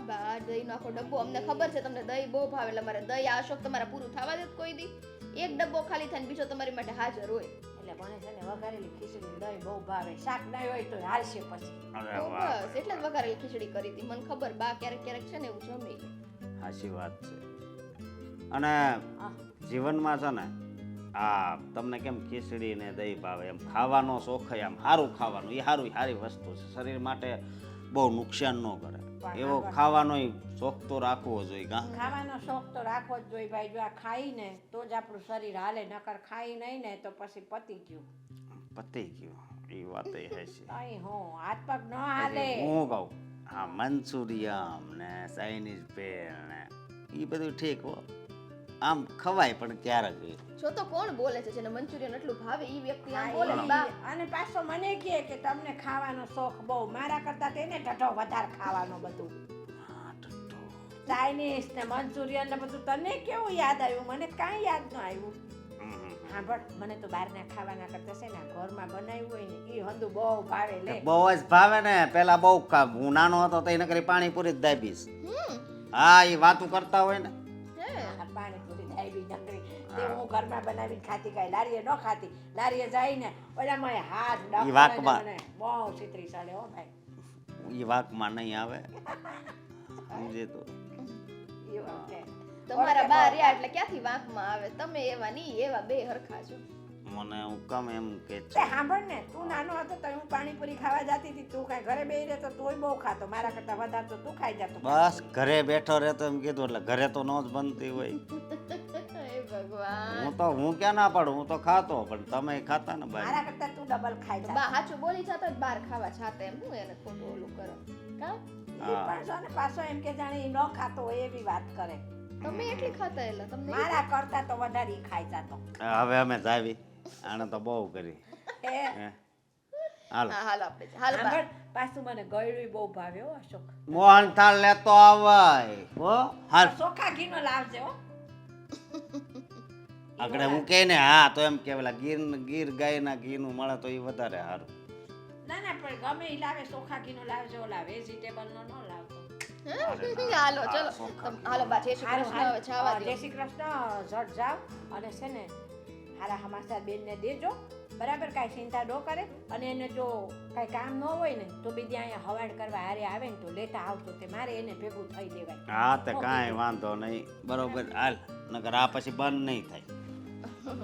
બા દહીંનો આખો ડબ્બો અમને ખબર છે તમને દહીં બહુ ભાવે એટલે મારે દહીં આ શોખ તમારા પૂરું થવા દે કોઈ દી એક ડબ્બો ખાલી થાય ને બીજો તમારી માટે હાજર હોય એટલે મને છે ને વઘારેલી ખીચડી દહીં બહુ ભાવે શાક નહીં હોય તો હાલશે પછી તો બસ એટલે જ વઘારેલી ખીચડી કરી હતી મને ખબર બા ક્યારેક ક્યારેક છે ને એવું જમે સાચી વાત છે અને જીવનમાં છે ને આ તમને કેમ ખીચડી ને દહીં ભાવે એમ ખાવાનો શોખ આમ સારું ખાવાનું એ સારી વસ્તુ છે શરીર માટે બહુ નુકસાન ન કરે એવો ખાવાનો શોખ તો રાખવો જોઈએ ખાવાનો શોખ તો રાખવો જ જોઈએ ભાઈ જો આ ખાઈ ને તો જ આપણું શરીર હાલે નકર ખાઈ નહીં ને તો પછી પતી ગયું એ વાત એ છે અહીં હું હાથ પગ ન હાલે હું કહું હા મંચુરિયમ ને ચાઇનીઝ ભેળ ને એ બધું ઠીક હો આમ ખવાય પણ ક્યારેક જો તો કોણ બોલે છે જેને મંચુરિયન એટલું ભાવે ઈ વ્યક્તિ આમ બોલે બા અને પાછો મને કહે કે તમને ખાવાનો શોખ બહુ મારા કરતા તેને ઢઢો વધારે ખાવાનો બધું ચાઇનીઝ ને મંચુરિયન ને બધું તને કેવું યાદ આવ્યું મને કાંઈ યાદ ન આવ્યું હા પણ મને તો બહારના ખાવાના કરતા છે ને ઘરમાં બનાવ્યું હોય ને એ હંધું બહુ ભાવે લે બહુ જ ભાવે ને પેલા બહુ હું નાનો હતો તો એને કરી પાણીપુરી જ દાબીશ હા એ વાતું કરતા હોય ને પાણીપુરી દાબી નકરી તે હું ઘરમાં બનાવીને ખાતી કાંઈ લારીએ ન ખાતી લારીએ જઈને ઓલામાં હાથ ડખને બહુ ચિત્રી ચાલે હો ભાઈ એ વાકમાં નહીં આવે સમજે તો તમારા બા રહ્યા એટલે ક્યાંથી વાંકમાં આવે તમે એવા નહીં એવા બે હરખા છો મને હું કમ એમ કે તે સાંભળ ને તું નાનો હતો તો હું પાણીપુરી ખાવા જતી હતી તું કાંઈ ઘરે બેહી રહેતો તોય બહુ ખાતો મારા કરતા વધારે તો તું ખાઈ જતો બસ ઘરે બેઠો રહેતો એમ કીધું એટલે ઘરે તો ન જ બનતી હોય હે ભગવાન હું ક્યાં ના પાડું હું તો ખાતો પણ તમે ખાતા ને મારા કરતા તું ડબલ ખાઈ જા બા હાચું બોલી જાતો જ બહાર ખાવા છાતે એમ હું એને ખોટું ઓલું કરો કા એ પણ જો ને પાછો એમ કે જાણે એ ન ખાતો હોય એવી વાત કરે તમે એટલી ખાતા એલા તમને મારા કરતા તો વધારે ઈ ખાઈ જાતો હવે અમે જાવી આને તો બહુ કરી હાલો હાલો આપણે હાલો બા પાછું મને ગળ્યું બહુ ભાવે હો અશોક મોહનથાળ લેતો આવાય હો હાલ ચોખા ઘીનો લાવજે હો આગળ હું કહે ને હા તો એમ કે પેલા ગીર ગાયના ઘીનું મળે તો એ વધારે સારું ના ના પણ ગમે ઈ લાવે ચોખા ઘીનો લાવજો ઓલા વેજીટેબલ નો ન લાવતો હાલો ચલો હાલો બા જય શ્રી કૃષ્ણ હવે છાવા દો જય શ્રી કૃષ્ણ ઝટ જાવ અને છે ને હારા હમાસા બેનને દેજો બરાબર કાંઈ ચિંતા ન કરે અને એને જો કાંઈ કામ ન હોય ને તો બીજી અહીંયા હવાડ કરવા હારે આવે ને તો લેતા આવતો તે મારે એને ભેગું થઈ દેવાય હા તે કાંઈ વાંધો નહીં બરોબર હાલ નકર આ પછી બંધ નહીં થાય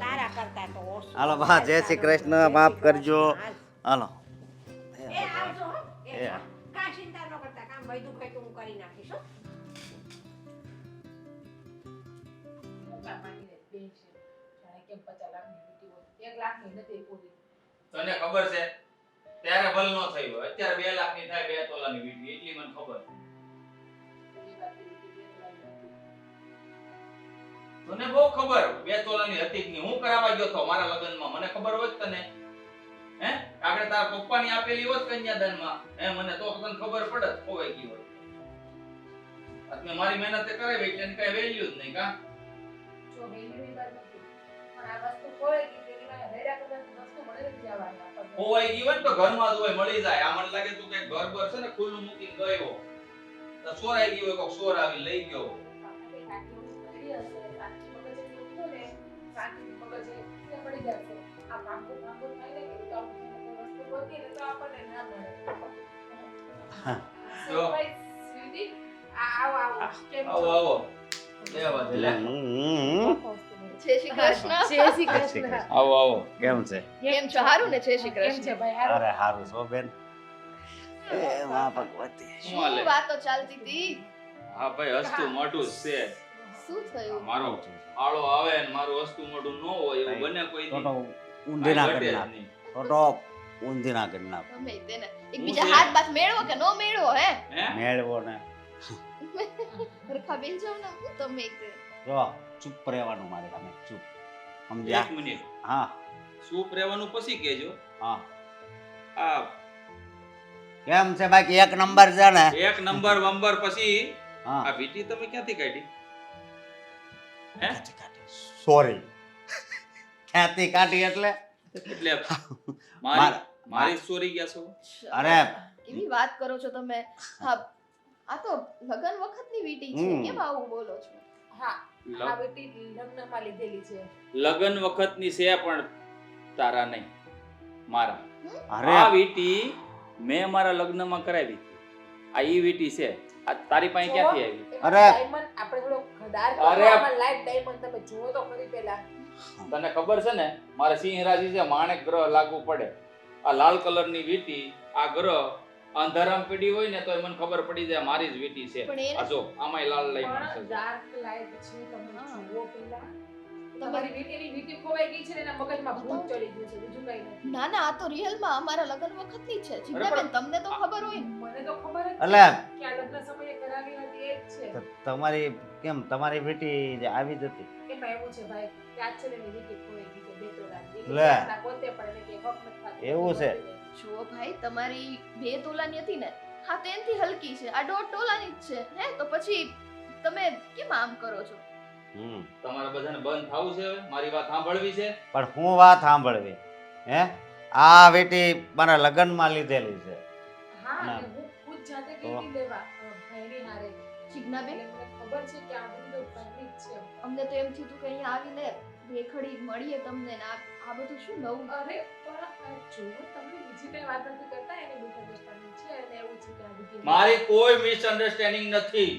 તારા કરતા તો ઓછું હાલો બા જય શ્રી કૃષ્ણ માફ કરજો હાલો એ આવજો હો એ કાંઈ ચિંતા ન કરતા કામ વૈદું કઈ તો હું કરી નાખીશ હો તને ખબર છે ત્યારે ભલ નો થઈ હોય અત્યારે 2 લાખ ની થાય 2 તોલાની વીટી એટલી મને ખબર તને બહુ ખબર 2 તોલાની હતી કે હું કરાવવા ગયો તો મારા લગ્નમાં મને ખબર હોય તને હે આગળ તારા પપ્પાની આપેલી હોત કન્યાદાનમાં હે મને તો તને ખબર પડત ખોવાઈ ગઈ હોય આત્મે મારી મહેનત કરાવી એટલે એની કઈ વેલ્યુ જ નહીં કા જો વેલ્યુ વાત નથી પણ આ વસ્તુ કોઈ કીધી કે રેડા કલર વસ્તુ મળે જ જવાની આપણને ખોવાઈ ગઈ હોય ને તો ઘરમાં જ હોય મળી જાય આ મને લાગે તું કઈ ઘર બર છે ને ખુલ્લું મૂકીને ગયો તો ચોરાઈ ગઈ હોય કોક ચોર આવી લઈ ગયો આપણે કાકી મળી હશે કાકી મગજ એટલું તો ને કાકી મગજ એ પડી જશે આ કાંગો થાય ને કે તો વસ્તુ ગોતી ને તો આપણને ના મળે જો ભાઈ સ્વીટી આવો કેમ આવો આવો લેવા દે લે જય શ્રી કૃષ્ણ જય શ્રી કૃષ્ણ આવો આવો કેમ છે કેમ છો હારું ને જય શ્રી કેમ કૃષ્ણ છે ભાઈ હારું અરે હારું છો બેન એ માં ભગવતી શું વાતો ચાલતી હતી હા ભાઈ હસતું મોઢું જ છે શું થયું મારો આળો આવે ને મારું હસતું મોઢું ન હોય એવું બને કોઈ દી તો ઊંધી ના કરી નાખ તો ઊંધી ના કરી નાખ ગમે તેને એકબીજા હાથ બાથ મેળવો કે નો મેળવો હે હે મેળવો ને હરખા બેન જાવ ને હું તમે એક જો ચૂપ રહેવાનું મારે તમે ચૂપ સમજ્યા 1 મિનિટ હા સૂપ રહેવાનું પછી કહેજો હા આ કેમ છે બાકી એક નંબર છે ને 1 નંબર વંબર પછી હા આ વીટી તમે ક્યાંથી કાઢી હે સોરી ખ્યાતિ કાઢી એટલે એટલે મારી ચોરી ગયા છો અરે કેવી વાત કરો છો તમે હા આ તો લગન વખતની વીટી છે હમ. કેમ આવું બોલો છો હા આ બેટી લગ્નમાં લીધેલી છે. લગન વખતની છે પણ તારા નહીં, મારા. અરે આ વીટી મેં મારા લગ્નમાં કરાવી હતી. આ ઈ વીટી છે. આ તારી પાસે ક્યાંથી આવી? એમાં અરે. ડાયમંડ આપણે થોડો ઘડાર અરે. કરવામાં લાઈટ ડાયમંડ તમે જુઓ તો ખરી પહેલા. તને ખબર છે ને મારે સિંહ રાશિ છે, માણેક ગ્રહ લાગુ પડે. આ લાલ કલરની વીટી, આ ગ્રહ અંધારામાં પડી હોય ને તો મને ખબર પડી જાય મારી જ વીટી છે. પણ એ આ જો આમાંય લાલ લઈ પણ મળશે. ડાર્ક લાઈટ છે તમે હા. જુઓ પહેલા. તમારી વીટીની વીટી ખોવાઈ ગઈ છે ને એના મગજમાં ભૂત ચડી ગયું છે બીજું કઈ નથી. ના ના આ તો રિયલમાં અમારા લગન વખતની જ છે જીજ્ઞાબેન તમને તો ખબર હોય ને મને તો ખબર જ એટલે છે કે આ લગ્ન સમયે કરાવી હતી એ જ છે. તમારી કેમ તમારી બેટી જે આવી જ હતી એમાં એવું છે ભાઈ કે આ છે ને એની વીટી ખોવાઈ ગઈ છે 2 તોલાની. લે. એટલા ગોતે પણ એને કે હક નથી થતું. એવું છે? જુઓ ભાઈ તમારી 2 તોલાની હતી ને હા તો એનથી હલકી છે આ 1.5 તોલાની જ છે હે તો પછી તમે કેમ આમ કરો છો હમ તમારે બધાને બંધ થવું છે હવે? મારી વાત સાંભળવી છે? પણ હું વાત સાંભળવી હે આ બેટી મારા લગ્નમાં લીધેલી છે હા ના. અને હું ખુદ જાતે તો? ગઈ લેવા ભાઈની હારે. જીજ્ઞાબેન એટલે મને ખબર છે કે આ બધું તો ભાઈની જ છે. અમને તો એમ થયું હતું કે અહીંયા આવીને બેખડી મળીએ તમને ને આ બધું શું નવું અરે પણ આ જો તમે બીજી કઈ વાત નથી કરતા એની મિસઅન્ડરસ્ટેન્ડિંગ છે અને એવું છે કે આ વીટી મારી કોઈ મિસઅન્ડરસ્ટેન્ડિંગ નથી.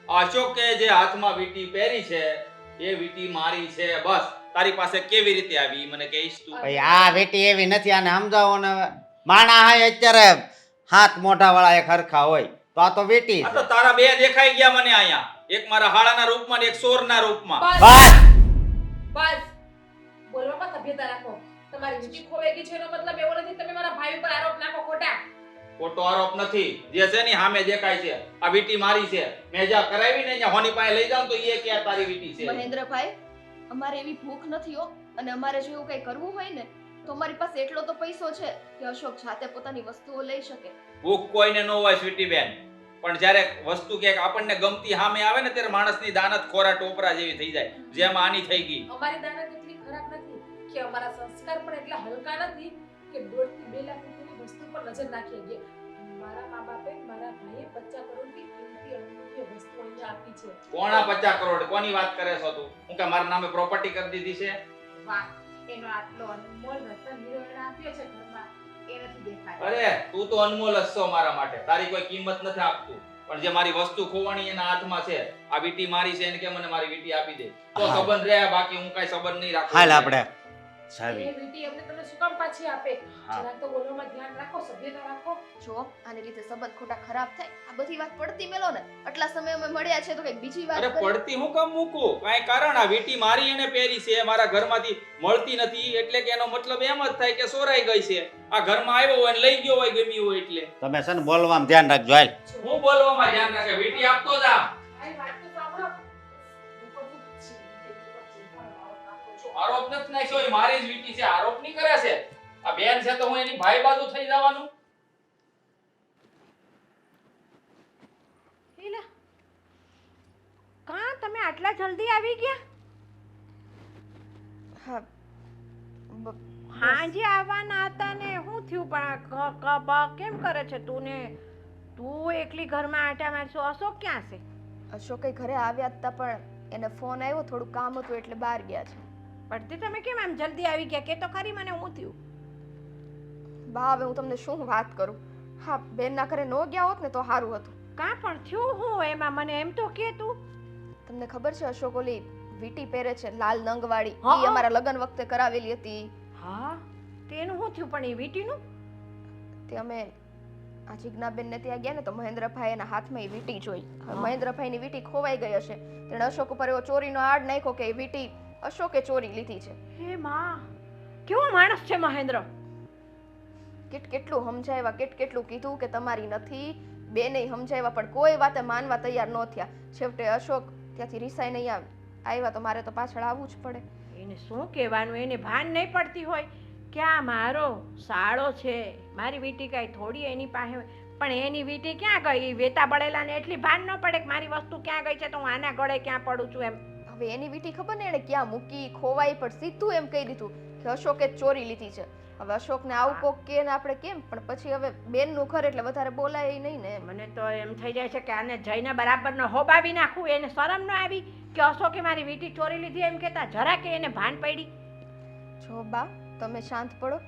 અશોકે જે હાથમાં વીટી પહેરી છે એ વીટી મારી છે બસ. તારી પાસે કેવી રીતે આવી ઈ મને કહીશ તું? ભાઈ આ બેટી એવી નથી આને સમજાવો ને હવે. માણા હાય અત્યારે હાથ મોઢા વાળા એક હરખા હોય તો આ તો બેટી આ તો છે તારા બે દેખાઈ ગયા મને અહીંયા. એક મારા હાડાના રૂપમાં ને એક સોરના રૂપમાં. બસ બસ બસ બોલવામાં સભ્યતા રાખો. તમારી વીટી ખોવાઈ ગઈ છે એનો મતલબ એવો નથી તમે મારા ભાઈ ઉપર આરોપ નાખો ખોટા. ખોટો આરોપ નથી. જે છે ને સામે દેખાય છે આ વીટી મારી છે. મેં જ્યાં કરાવી ને ત્યાં હોની પાસે લઈ જાઉં તો એ કે આ તારી વીટી છે. મહેન્દ્રભાઈ અમારે એવી ભૂખ નથી હો અને અમારે જો એવું કંઈ કરવું હોય ને તો અમારી પાસે એટલો તો પૈસો છે કે અશોક જાતે પોતાની વસ્તુઓ લઈ શકે ભૂખ કોઈને ન હોય સ્વીટી બેન, પણ જ્યારે વસ્તુ ક્યાંક આપણને ગમતી સામે આવે ને ત્યારે માણસની દાનત ખોરા ટોપરા જેવી થઈ જાય, જેમ આની થઈ ગઈ. અમારી દાનત એટલી ખરાબ નથી કે અમારા સંસ્કાર પણ એટલા હલકા નથી કે 1.5 થી 2 લાખ રૂપિયાની વસ્તુ પર નજર નાખી શકીએ. મારા મા બાપે મારા ભાઈએ 50 કરોડની કિંમતી અમૂલ્ય વસ્તુ અહીંયા આપી છે. કોના 50 કરોડ? કોની વાત કરે છો તું? હું કે મારા નામે પ્રોપર્ટી કરી દીધી છે? વાહ એનો આટલો અનમોલ રત્ન હીરો એને આપ્યો છે ઘરમાં એ નથી દેખાય. અરે તું તો અનમોલ જ છો મારા માટે. તારી કોઈ કિંમત નથી આપતું. પણ જે મારી વસ્તુ ખોવાણી એના હાથમાં છે, આ વીટી મારી છે એને કે મને મારી વીટી આપી દે તો હા. સંબંધ રહે, બાકી હું કાઈ સંબંધ નહીં રાખું. હાલ આપણે ચાવી એ વીટી અમને તમે શું કામ પાછી આપે? હા. જરાક તો બોલવામાં ધ્યાન રાખો, સભ્યતા રાખો. જો આને લીધે સંબંધ ખોટા ખરાબ થાય આ બધી વાત પડતી મેલો ને આટલા સમય અમે મળ્યા છે તો કઈક બીજી વાત અરે કરીએ. પડતી હું કામ મૂકું? કાંઈ કારણ? આ વીટી મારી એને પહેરી છે, મારા ઘરમાંથી મળતી નથી એટલે કે એનો મતલબ એમ જ થાય કે સોરાઈ ગઈ છે. આ ઘરમાં આવ્યો હોય ને લઈ ગયો હોય ગમ્યું હોય એટલે. તમે છે ને બોલવામાં ધ્યાન રાખજો હાલ હું બોલવામાં ધ્યાન રાખે, વીટી આપતો જા. આ વાત તો સાંભળો. હું પણ શું ચિંતા રાખો છો. આરોપ નથી નાખ્યો, એ મારી જ વીટી છે. આરોપ નહીં કરે છે. આ બેન છે તો હું એની ભાઈ બાજુ થઈ જવાનું. ઈલા, કાં તમે આટલા જલ્દી આવી ગયા? હા હાંજે આવવાના હતા ને શું થયું? પણ કેમ કરે છે તું ને? તું એકલી ઘરમાં આટા મારશો. અશોક ક્યાં છે? અશોકે ઘરે આવ્યા હતા પણ એને ફોન આવ્યો થોડું કામ હતું એટલે બહાર ગયા છે. પણ તે તમે કેમ આમ જલ્દી આવી ગયા? કે તો ખરી મને શું થયું? બા હવે હું તમને શું વાત કરું. હા બેનના ઘરે ન ગયા હોત ને તો સારું હતું. કાં પણ થયું હું એમાં? મને એમ તો કે તું. તમને ખબર છે અશોક ઓલી વીટી પહેરે છે લાલ નંગવાળી હા, ઈ હા. અમારા લગ્ન વખતે કરાવેલી હતી. હા તેનું શું થયું? પણ એ વીટીનું? તે અમે આ જીજ્ઞાબેન ને ત્યાં ગયા ને તો મહેન્દ્રભાઈ એના હાથમાં એ વીટી જોઈ. હવે હા. મહેન્દ્રભાઈ ની વીટી ખોવાઈ ગઈ હશે તેણે અશોક ઉપર એવો ચોરીનો આડ નાખ્યો કે એ વીટી અશોકે ચોરી લીધી છે. હે માં, કેવો માણસ છે મહેન્દ્ર! કેટલું સમજાવ્યા કેટલું કીધું કે તમારી નથી બેને સમજાવ્યા પણ કોઈ વાતે માનવા તૈયાર ન થયા. છેવટે અશોક ત્યાંથી રિસાઈને અહીંયા આવ્યા તો મારે તો પાછળ આવવું જ પડે. એને શું કહેવાનું? એને ભાન નહીં પડતી હોય કે આ મારો સાળો છે, મારી વીટી કાંઈ થોડી એની પાસે હોય. પણ એની વીટી ક્યાં ગઈ? વેતા બળેલા ને એટલી ભાન ન પડે કે મારી વસ્તુ ક્યાં ગઈ છે તો હું આના ગળે ક્યાં પડું છું એમ. હવે એની વીટી ખબર ને એને ક્યાં મૂકી ખોવાઈ પણ સીધું એમ કહી દીધું કે અશોકે જ ચોરી લીધી છે. હવે અશોકને આવું કોક કે ને આપણે કેમ, પણ પછી હવે બેનનું ઘર એટલે વધારે બોલાય નહીં ને. મને તો એમ થઈ જાય છે કે આને જઈને બરાબરનો હોબાવી નાખું. એને શરમ ન આવી કે અશોકે મારી વીંટી ચોરી લીધી એમ કહેતા જરા કે એને ભાન પડી. જો બા, તમે શાંત પડો.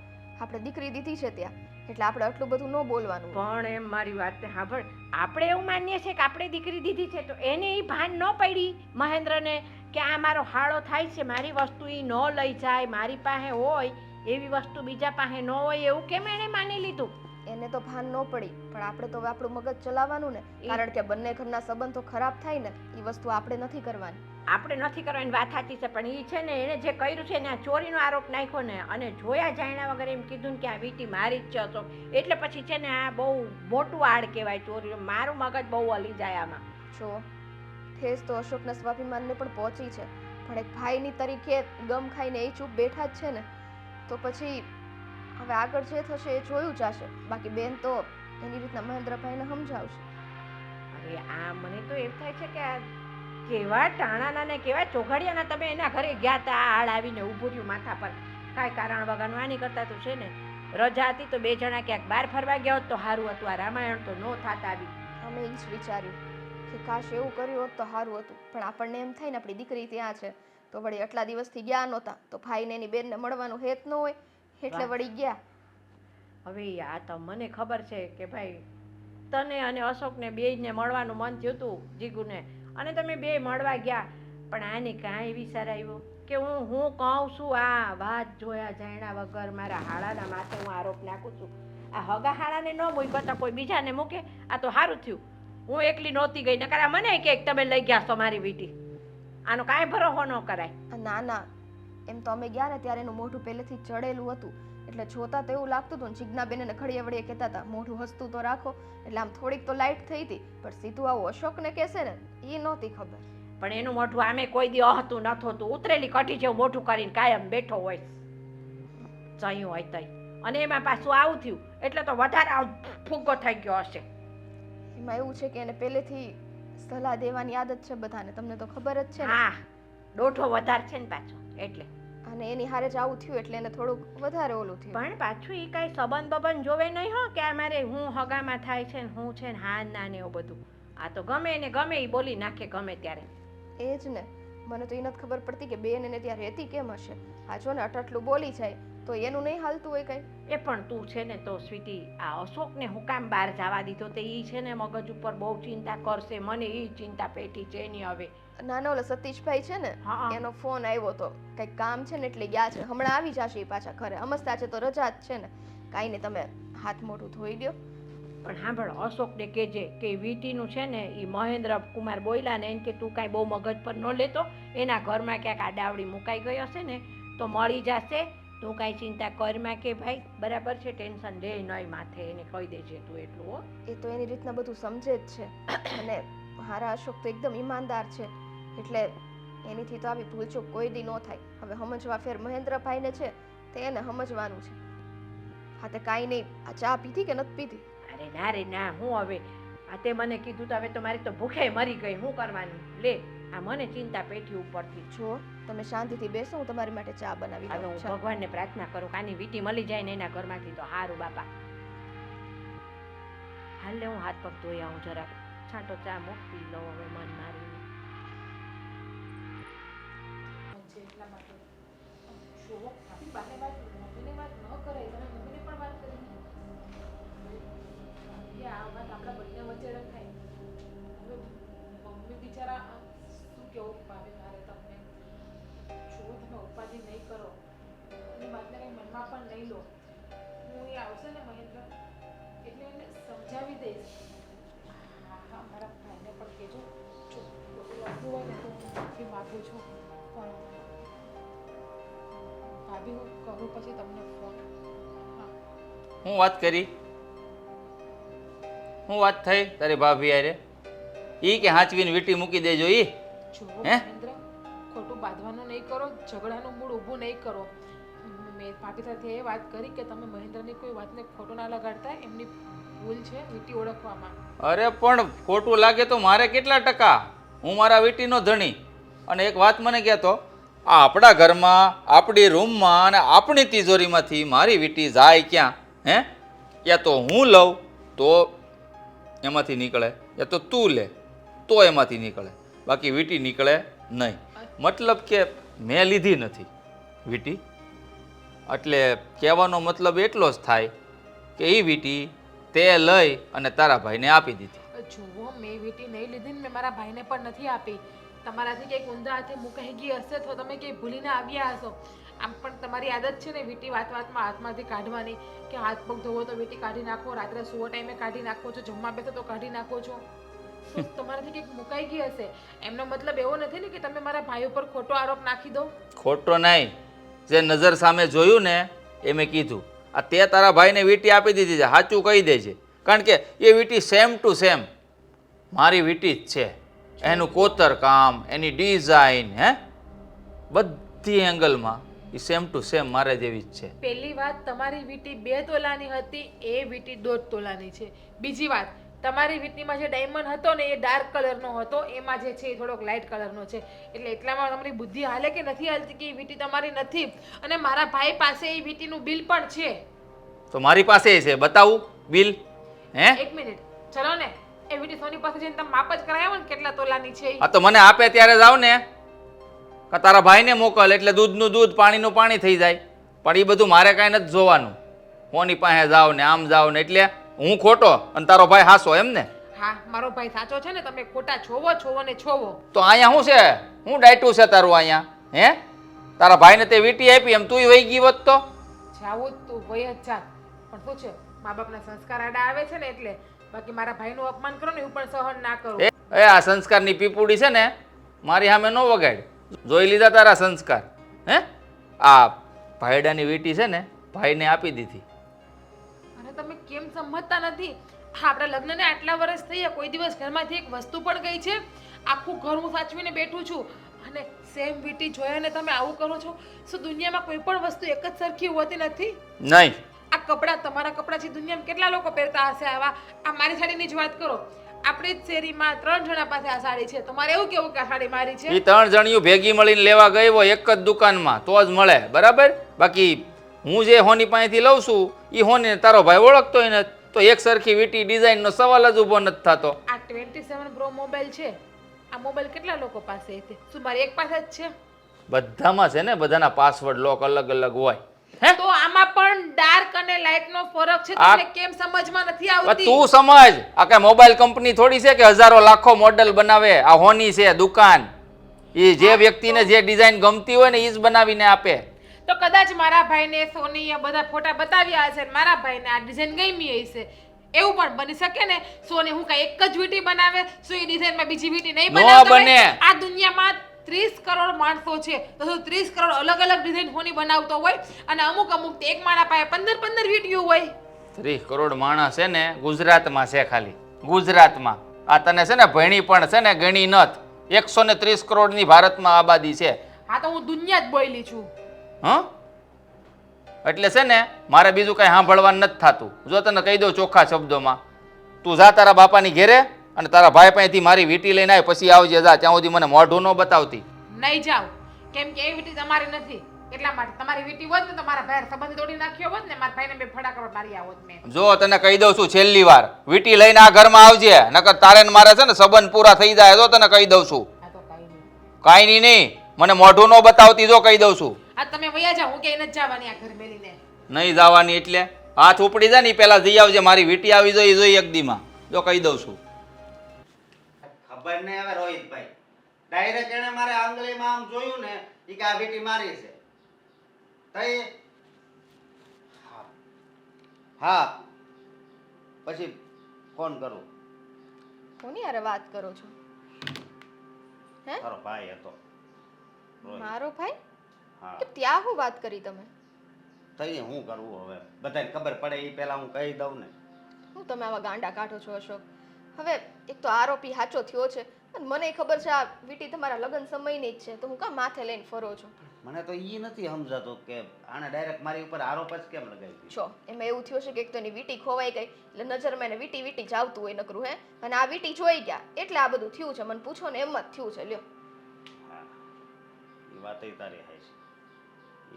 આપણે દીકરી દીધી છે ત્યાં, એટલે આપણે આટલું બધું ન બોલવાનું. પણ એમ મારી વાત સાંભળ, આપણે એવું માનીએ છીએ કે આપણે દીકરી દીધી છે તો એને એ ભાન ન પડી મહેન્દ્રને કે આ મારો હાળો થાય છે, મારી વસ્તુ એ ન લઈ જાય, મારી પાસે હોય એવી વસ્તુ બીજા પાસે ન હોય એવું કેમ એને માની લીધું? એને તો ભાન ન પડી, પણ આપણે તો હવે આપણું મગજ ચલાવવાનું ને, કારણ કે બંને ઘરના સંબંધો ખરાબ થાય ને એ વસ્તુ આપણે નથી કરવાની. આપણે નથી કરવાની વાત સાચી છે, પણ એ છે ને એને જે કર્યું છે ને આ ચોરીનો આરોપ નાખ્યો ને અને જોયા જાણ્યા વગર એમ કીધું ને કે આ વીંટી મારી જ છે અશોક, એટલે પછી છે ને આ બહુ મોટું આડ કહેવાય ચોરી. મારું મગજ બહુ હલી જાય આમાં. જો ઠેસ તો અશોકના સ્વાભિમાનને પણ પહોંચી છે, પણ એક ભાઈની તરીકે ગમ ખાઈને એ ચૂપ બેઠા જ છે ને, તો પછી હવે આગળ જે થશે એ જોયું જશે. બાકી બેન તો એની રીતના મહેન્દ્રભાઈને સમજાવશે. હવે આ મને તો એમ થાય છે કે આ કેવા ટાણાના ને કેવા ચોઘડિયાના તમે એના ઘરે ગયા તા, આ આડ આવીને ઊભું રહ્યું માથા પર કાંઈ કારણ વગરનું. આની કરતા તો છે ને રજા હતી તો બે જણા ક્યાંક બહાર ફરવા ગયા હોત તો સારું હતું. આ રામાયણ તો નો થાત આવી. અમે એ જ વિચાર્યું કે કાશ એવું કર્યું હોત તો સારું હતું, પણ આપણને એમ થાય ને આપણી દીકરી ત્યાં છે તો વળી આટલા દિવસથી ગયા નહોતા તો ભાઈને એની બેનને મળવાનું હેત ન હોય એટલે વળી ગયા. હવે આ તો મને ખબર છે કે ભાઈ તને અને અશોકને બેયને મળવાનું મન થયું હતું જીગુને, અને તમે બે મળવા ગયા, પણ આને કાંઈ વિચાર આવ્યો કે હું કહું છું આ વાત જોયા જાણ્યા વગર મારા હાડાના માથે હું આરોપ નાખું છું. આ હગા હાડાને ન મૂક્યો તો કોઈ બીજાને મૂકે. આ તો સારું થયું હું એકલી નહોતી ગઈ, નકર આ મને કે તમે લઈ ગયા છો મારી વીંટી. આનો કાંઈ ભરોસો ન કરાય. ના ના, એમ તો અમે ગયા ને ત્યારે એનું મોઢું પહેલેથી ચડેલું હતું, એટલે જોતા તો એવું લાગતું હતું ને. જીજ્ઞાબેનને ઘડીએ વળીએ કહેતા હતા મોઢું હસતું તો રાખો, એટલે આમ થોડીક તો લાઇટ થઈ હતી, પણ સીધું આવું અશોકને કહેશે ને એ નહોતી ખબર. પણ એનું મોઢું આમે કોઈ દી અહતું ન થતું, ઉતરેલી કઢી જેવું મોઢું કરીને કાયમ બેઠો હોય ચયું હોય તઈ, અને એમાં પાછું આવું થયું એટલે તો વધારે આમ ફૂગો થઈ ગયો હશે. એમાં એવું છે કે એને પહેલેથી સલાહ દેવાની આદત છે બધાને, તમને તો ખબર જ છે ને. હા, દોઢો વધારે છે ને પાછો એટલે. અને એની હારે જ આવું થયું એટલે એને થોડુંક વધારે ઓલું થયું. પણ પાછું એ કાંઈ સંબંધ બબંધ જોવે નહીં હો કે આ મારે હું હગામાં થાય છે ને હું છે ને હા ના ને એવું બધું. આ તો ગમે ને ગમે એ બોલી નાખે ગમે ત્યારે. એ જ ને, મને તો એ નથી ખબર પડતી કે બેન એને ત્યાં રહેતી કેમ હશે. આ જો ને આટલું બોલી જાય તો એનું નહીં હાલતું હોય કઈ. એ પણ તું છે ને તો સ્વીટી આ અશોકને હું કામ બહાર જવા દીધો તે એ છે ને મગજ ઉપર બહુ ચિંતા કરશે. મને એ ચિંતા પેટી છે એની હવે. નાનો ઓલો સતીશભાઈ છે ને એનો ફોન આવ્યો તો કંઈક કામ છે ને એટલે ગયા છે, હમણાં આવી જશે એ પાછા ઘરે. અમસ્તા છે તો રજા જ છે ને, કાંઈ નહીં તમે હાથ મોઢું ધોઈ દો. પણ સાંભળ અશોકને કહેજે કે વીટીનું છે ને એ મહેન્દ્ર કુમાર બોયલા ને એને કે તું કાંઈ બહુ મગજ પર ન લેતો, એના ઘરમાં ક્યાંક આડાવડી મુકાઈ ગઈ હશે ને તો મળી જશે. તું કાંઈ ચિંતા કરમાં કે ભાઈ બરાબર છે, ટેન્શન લે નહીં માથે, એને કહી દેજે તું એટલું. હો એ તો એની રીતના બધું સમજે જ છે, અને મારા અશોક તો એકદમ ઈમાનદાર છે, એટલે એનીથી તો આવી ભૂલચૂક કોઈ દી ન થાય. હવે સમજવા ફેર મહેન્દ્રભાઈને છે તે એને સમજવાનું છે. હા તે કાંઈ નહીં, આ ચા પીધી કે નથી પીધી? અરે ના રે ના, હું હવે આ તે મને કીધું તો હવે તો મારી તો ભૂખે મરી ગઈ, શું કરવાનું લે. આ મને ચિંતા પેટી ઉપરથી. જો તમે શાંતિથી બેસો, હું તમારી માટે ચા બનાવી હવે દઉં. હું ભગવાનને પ્રાર્થના કરું કે આની વીટી મળી જાય ને એના ઘરમાંથી તો સારું બાપા. હાલ લે હું હાથ પગ ધોઈ આવું જરાક, છાંટો ચા મૂકી લઉં હવે મન મારીને. છે એટલા માટે જો આપણી બાને વાત મમ્મીને વાત ન કરાય, તમે મમ્મીને પણ વાત કરી આ વાત આપણા બંને વચ્ચે રખાય. હવે મમ્મી બિચારા શું કેવું ભાભી મારે તમને, જો તમે ઉપાધિ નહીં કરો અને વાતને કંઈ મનમાં પણ નહીં લો. હું એ આવશે ને મહેન્દ્ર એટલે એને સમજાવી દઈશ. હા હા, મારા ભાઈને પણ કહેજો જો બધું લાગવું હોય ને તો હું માફી માગું છું, પણ ભાભી હું કરું પછી તમને ફોન. હું વાત કરી, હું વાત થઈ તારી ભાભી આરે ઈ કે હાચવીને વીટી મૂકી દેજો ઈ. જો હે? મહેન્દ્ર ખોટું બાંધવાનું નહીં કરો, ઝઘડાનું મૂળ ઊભું નહીં કરો. મેં ભાભી સાથે એ વાત કરી કે તમે મહેન્દ્રની કોઈ વાતને ખોટું ના લગાડતા, એમની ભૂલ છે વીટી ઓળખવામાં. અરે પણ ખોટું લાગે તો મારે કેટલા ટકા, હું મારા વીટીનો ધણી. અને એક વાત મને કહેતો આ આપણા ઘરમાં આપણી રૂમમાં અને આપણી તિજોરીમાંથી મારી વીંટી જાય ક્યાં? હે? યા તો હું લઉં તો એમાંથી નીકળે, યા તો તું લે તો એમાંથી નીકળે, બાકી વીંટી નીકળે નહીં. મતલબ કે મેં લીધી નથી વીંટી, એટલે કહેવાનો મતલબ એટલો જ થાય કે એ વીંટી તે લઈ અને તારા ભાઈને આપી દીધી. જુઓ, મેં વીંટી નહીં લીધી ને મેં મારા ભાઈને પણ નથી આપી. તમારાથી કંઈક ઊંધા હાથે મુકાઈ ગઈ હશે તો તમે કંઈ ભૂલીને આવ્યા હશો. આમ પણ તમારી આદત છે ને વીંટી વાતમાં હાથમાંથી કાઢવાની, કે હાથ પગ ધોવો તો વીંટી કાઢી નાખો, રાત્રે સુવો ટાઈમે કાઢી નાખો છો, જમવા બેસો તો કાઢી નાખો છો. તો તમારાથી કંઈક મુકાઈ ગઈ હશે. એમનો મતલબ એવો નથી ને કે તમે મારા ભાઈ ઉપર ખોટો આરોપ નાખી દો. ખોટો નહીં, જે નજર સામે જોયું ને એ મેં કીધું. આ તે તારા ભાઈને વીંટી આપી દીધી છે, સાચું કહી દે છે, કારણ કે એ વીંટી સેમ ટુ સેમ મારી વીંટી જ છે. એનું કોતર કામ, એની ડિઝાઇન, હે, બધી એંગલમાં એ સેમ ટુ સેમ મારે જેવી જ છે. પહેલી વાત, તમારી વીંટી 2 તોલાની હતી, એ વીંટી 1.5 તોલાની છે. બીજી વાત, તમારી વીંટીમાં જે ડાયમંડ હતો ને એ ડાર્ક કલરનો હતો, એમાં જે છે એ થોડોક લાઇટ કલરનો છે. એટલે એટલામાં તમારી બુદ્ધિ હાલે કે નથી હાલતી કે એ વીંટી તમારી નથી. અને મારા ભાઈ પાસે એ વીંટીનું બિલ પણ છે. તો મારી પાસે છે, બતાવું બિલ? હે, 1 મિનિટ, ચલો ને, એ વીંટી સોની પાસે જઈને તમે માપ જ કરાવો ને કેટલા તોલાની છે. આ તો મને આપે ત્યારે જાવ ને, કે તારા ભાઈને મોકલ એટલે દૂધનું દૂધ, પાણીનું પાણી થઈ જાય. પણ એ બધું મારે કાંઈ નથી જોવાનું. કોની પાસે જાવ ને આમ જાવ ને, એટલે હું ખોટો અને તારો ભાઈ હાસો, એમ ને? હા, મારો ભાઈ સાચો છે ને, તમે ખોટા છોવો ને છોવો. તો અહીંયા શું છે? હું ડાયટું છે તારું અહીંયા? હે, તારા ભાઈને તે વીંટી આપી એમ તુંય વહી ગઈ હોત તો? જાવું જ તું વય જ જાત. પણ શું છે, મા બાપના સંસ્કાર આડા આવે છે ને એટલે. બાકી મારા ભાઈનું અપમાન કરો ને એવું પણ સહન ના કરો. એ આ સંસ્કારની પીપુડી છે ને, મારી સામે ન વગાડ. જોઈ લીધા તારા સંસ્કાર? હે, આ ભાઈડાની વીંટી છે ને ભાઈને આપી દીધી. અને તમે કેમ સમજતા નથી? આપણા લગ્નને આટલા વર્ષ થયા, કોઈ દિવસ ઘરમાંથી એક વસ્તુ પણ ગઈ છે? આખું ઘર હું સાચવીને બેઠું છું અને સેમ વીંટી જોયાને તમે આવું કરો છો? શું દુનિયામાં કોઈ પણ વસ્તુ એક જ સરખી હોતી નથી? નહીં. આ કપડાં, તમારા કપડાં છે, દુનિયામાં કેટલા લોકો પહેરતા હશે આવા? આ મારી સાડીની જ વાત કરો, આપણી જ શેરીમાં 3 જણા પાસે આ સાડી છે. તમારે એવું કેવું કે આ સાડી મારી છે? એ 3 જણિયું ભેગી મળીને લેવા ગઈ હોય એક જ દુકાનમાં તો જ મળે, બરાબર? બાકી હું જે હોની પાસેથી લઉં છું એ હોની તારો ભાઈ ઓળખતો નથી, તો એક સરખી વીંટી ડિઝાઇનનો સવાલ જ ઊભો નથી થતો. આ 27 પ્રો મોબાઈલ છે, આ મોબાઈલ કેટલા લોકો પાસે છે? શું મારી એક પાસે જ છે? બધામાં છે ને, બધાના પાસવર્ડ લોક અલગ અલગ હોય. હે, તો આમાં પણ ડાર્ક અને લાઇટ નો ફરક છે. આ- તમને કેમ સમજમાં નથી હવે આવતી? તું સમજ, આ કઈ મોબાઈલ કંપની થોડી છે કે હજારો લાખો મોડેલ બનાવે. આ હોની છે દુકાન, એ જે વ્યક્તિને જે ડિઝાઇન ગમતી હોય ને એ જ બનાવીને આપે. તો કદાચ મારા ભાઈને સોની બધા ફોટા બતાવ્યા હશે, મારા ભાઈને આ ડિઝાઇન ગમી હશે, એવું પણ બની શકે ને? સોની હું કઈ એક જ વીંટી બનાવે, શું એ ડિઝાઇનમાં બીજી વીંટી નહીં નો બનાવતા હોય? બને. આ દુનિયામાં 30 કરોડ માણસો છે, તો શું 30 કરોડ અલગ અલગ ડિઝાઇન હોની બનાવતો હોય? અને અમુક એક માણા પાસે 15 વીંટીઓ હોય. 30 કરોડ માણસ છે ને ગુજરાતમાં છે, ખાલી ગુજરાતમાં. આ તને છે ને ભણી પણ છે ને ગણી નથ. 130 કરોડની ભારતમાં આબાદી છે. હા, તો હું દુનિયા જ બોલી છું. હ, એટલે છે ને મારે બીજું કઈ સાંભળવાનું નથી થતું. જો તને કહી દઉં ચોખ્ખા શબ્દોમાં, તું જા તારા બાપાની ઘેરે અને તારા ભાઈ પાસેથી મારી વીંટી લઈને આવ, પછી આવજે. જા, ત્યાં સુધી મને મોઢું ન બતાવતી. નહીં જાવ, કેમ કે એ વીંટી તમારી નથી. એટલા માટે તમારી વીંટી હોત ને તો મારા ભાઈ સંબંધ તોડી નાખ્યો હોત ને, મારા ભાઈને બે ફડાકા મારી આવત મેં. જો તને કહી દઉં છું છેલ્લી વાર, વીંટી લઈને આ ઘરમાં આવજે, નકર તારે ને મારે છે ને સંબંધ પૂરા થઈ જાય. જો તને કહી દઉં છું. આ તો કાંઈ નહીં. કાંઈ નહીં, મને મોઢું ન બતાવતી. જો કહી દઉં છું. આ તમે વયા જાઓ, હું કે નથી જવાની આ ઘર મેલીને. નહીં જવાની એટલે હાથ ઉપડી જાય ને પેલા જઈ આવજે. મારી વીંટી આવી જોઈ એક દીમાં. જો કહી દઉં છું. ખબર નહીં હવે રોહિતભાઈ, ડાયરેક્ટ એને મારે આંગળીમાં આમ જોયું ને ઈ કે આ વીંટી મારી છે. તઈ હા, પછી ફોન કરું. કોની હારે વાત કરો છો? હે, તારો ભાઈ હતો રોહિત. મારો ભાઈ? હા, કે ત્યાં હું વાત કરી તમે? તઈ હું કરવું હવે? બધાને ખબર પડે એ પહેલા હું કહી દઉં ને. હું તમે આવા ગાંડા કાઢો છો અશોક? હવે એક તો આરોપી સાચો થયો છે અને મને ખબર છે આ વીંટી તમારા લગ્ન સમયની જ છે, તો હું કામ માથે લઈને ફરો છો? મને તો ઈ નથી સમજાતું કે આને ડાયરેક્ટ મારી ઉપર આરોપ જ કેમ લગાવી છો એમાં એવું થયું છે કે એક તો એની વીંટી ખોવાઈ ગઈ એટલે નજરમાં એને વીંટી વીંટી જ આવતું હોય નકરું, હે, અને આ વીંટી જોઈ ગયા એટલે આ બધું થયું છે. મને પૂછો ને એમ જ થયું છે. લ્યો, એ વાત તારી હાઈ છે.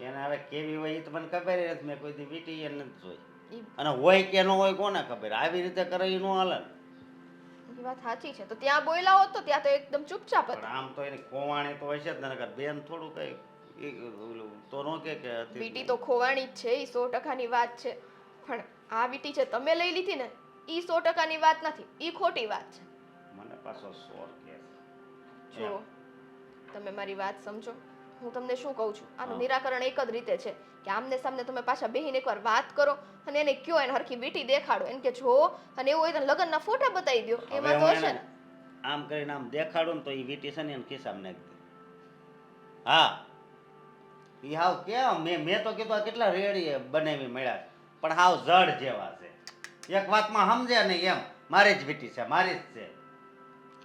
એને હવે કેવી હોય એ તો મને ખબર જ નથી. મેં કોઈ દી વીટી એને નથી જોઈ. ઈ અને હોય કે ન હોય કોને ખબર. આવી રીતે કરે એ ન હાલે ને. ઈ વાત સાચી છે. તો ત્યાં બોયલા હોત તો ત્યાં તો એકદમ ચૂપચાપ પણ હતા. આમ તો એની ખોવાણી તો હશે જ ને. નકર બેન થોડું કઈ તો ન કે હતી જ વીટી નહીં. તો ખોવાણી જ છે, ઈ 100%ની વાત છે. પણ આ વીટી જે તમે લઈ લીધી ને ઈ 100%ની વાત નથી, ઈ ખોટી વાત છે. મને પાછો સોર કે છે. જો તમે મારી વાત સમજો. હું તમને શું કહું છું, આનું હા. નિરાકરણ એક જ રીતે છે કે આમને સામને તમે પાછા બેહીને એકવાર વાત કરો અને એને કયો, એને હરખી વીટી દેખાડો, એને કે જો, અને એવું હોય તો લગ્નના ફોટા બતાવી દો, હવે એમાં તો હું હશે એને ને. આમ કરીને આમ દેખાડું ને તો એ વીટી છે ને એને ખિસ્સામાં નાખી દે. હા એ હાવ કેમ મેં તો કીધું આ કેટલા રેડી બનાવી મળ્યા છે. પણ હાવ જડ જેવા છે. એક વાતમાં સમજે નહીં એમ. મારી જ વીટી છે, મારી જ છે.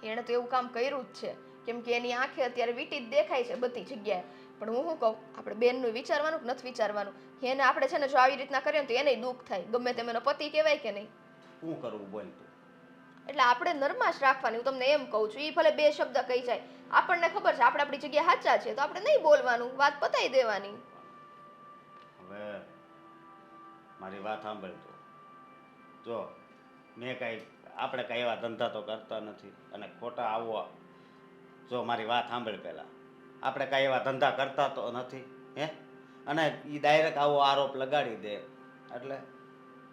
એણે તો એવું કામ કર્યું જ છે, કેમ કે એની આંખે અત્યારે વીટી જ દેખાય છે બધી જગ્યાએ. પણ હું શું કહું, આપણે બેનનું વિચારવાનું કે નથી વિચારવાનું. એને આપણે છે ને જો આવી રીતના કરીએ ને તો એને દુઃખ થાય, ગમે તેમ એનો પતિ કહેવાય કે નહીં. શું કરવું બોલ તું. એટલે આપણે નરમાશ રાખવાની, હું તમને એમ કહું છું. એ ભલે બે શબ્દ કહી જાય, આપણને ખબર છે આપણે આપણી જગ્યાએ સાચા છે, તો આપણે નહીં બોલવાનું, વાત પતાવી દેવાની. હવે મારી વાત સાંભળ તું. જો મેં કાંઈ આપણે કાંઈ એવા ધંધા તો કરતા નથી. અને ખોટા આવવા, જો મારી વાત સાંભળ પહેલાં, આપણે કાંઈ એવા ધંધા કરતા તો નથી. હે અને એ ડાયરેક્ટ આવો આરોપ લગાડી દે એટલે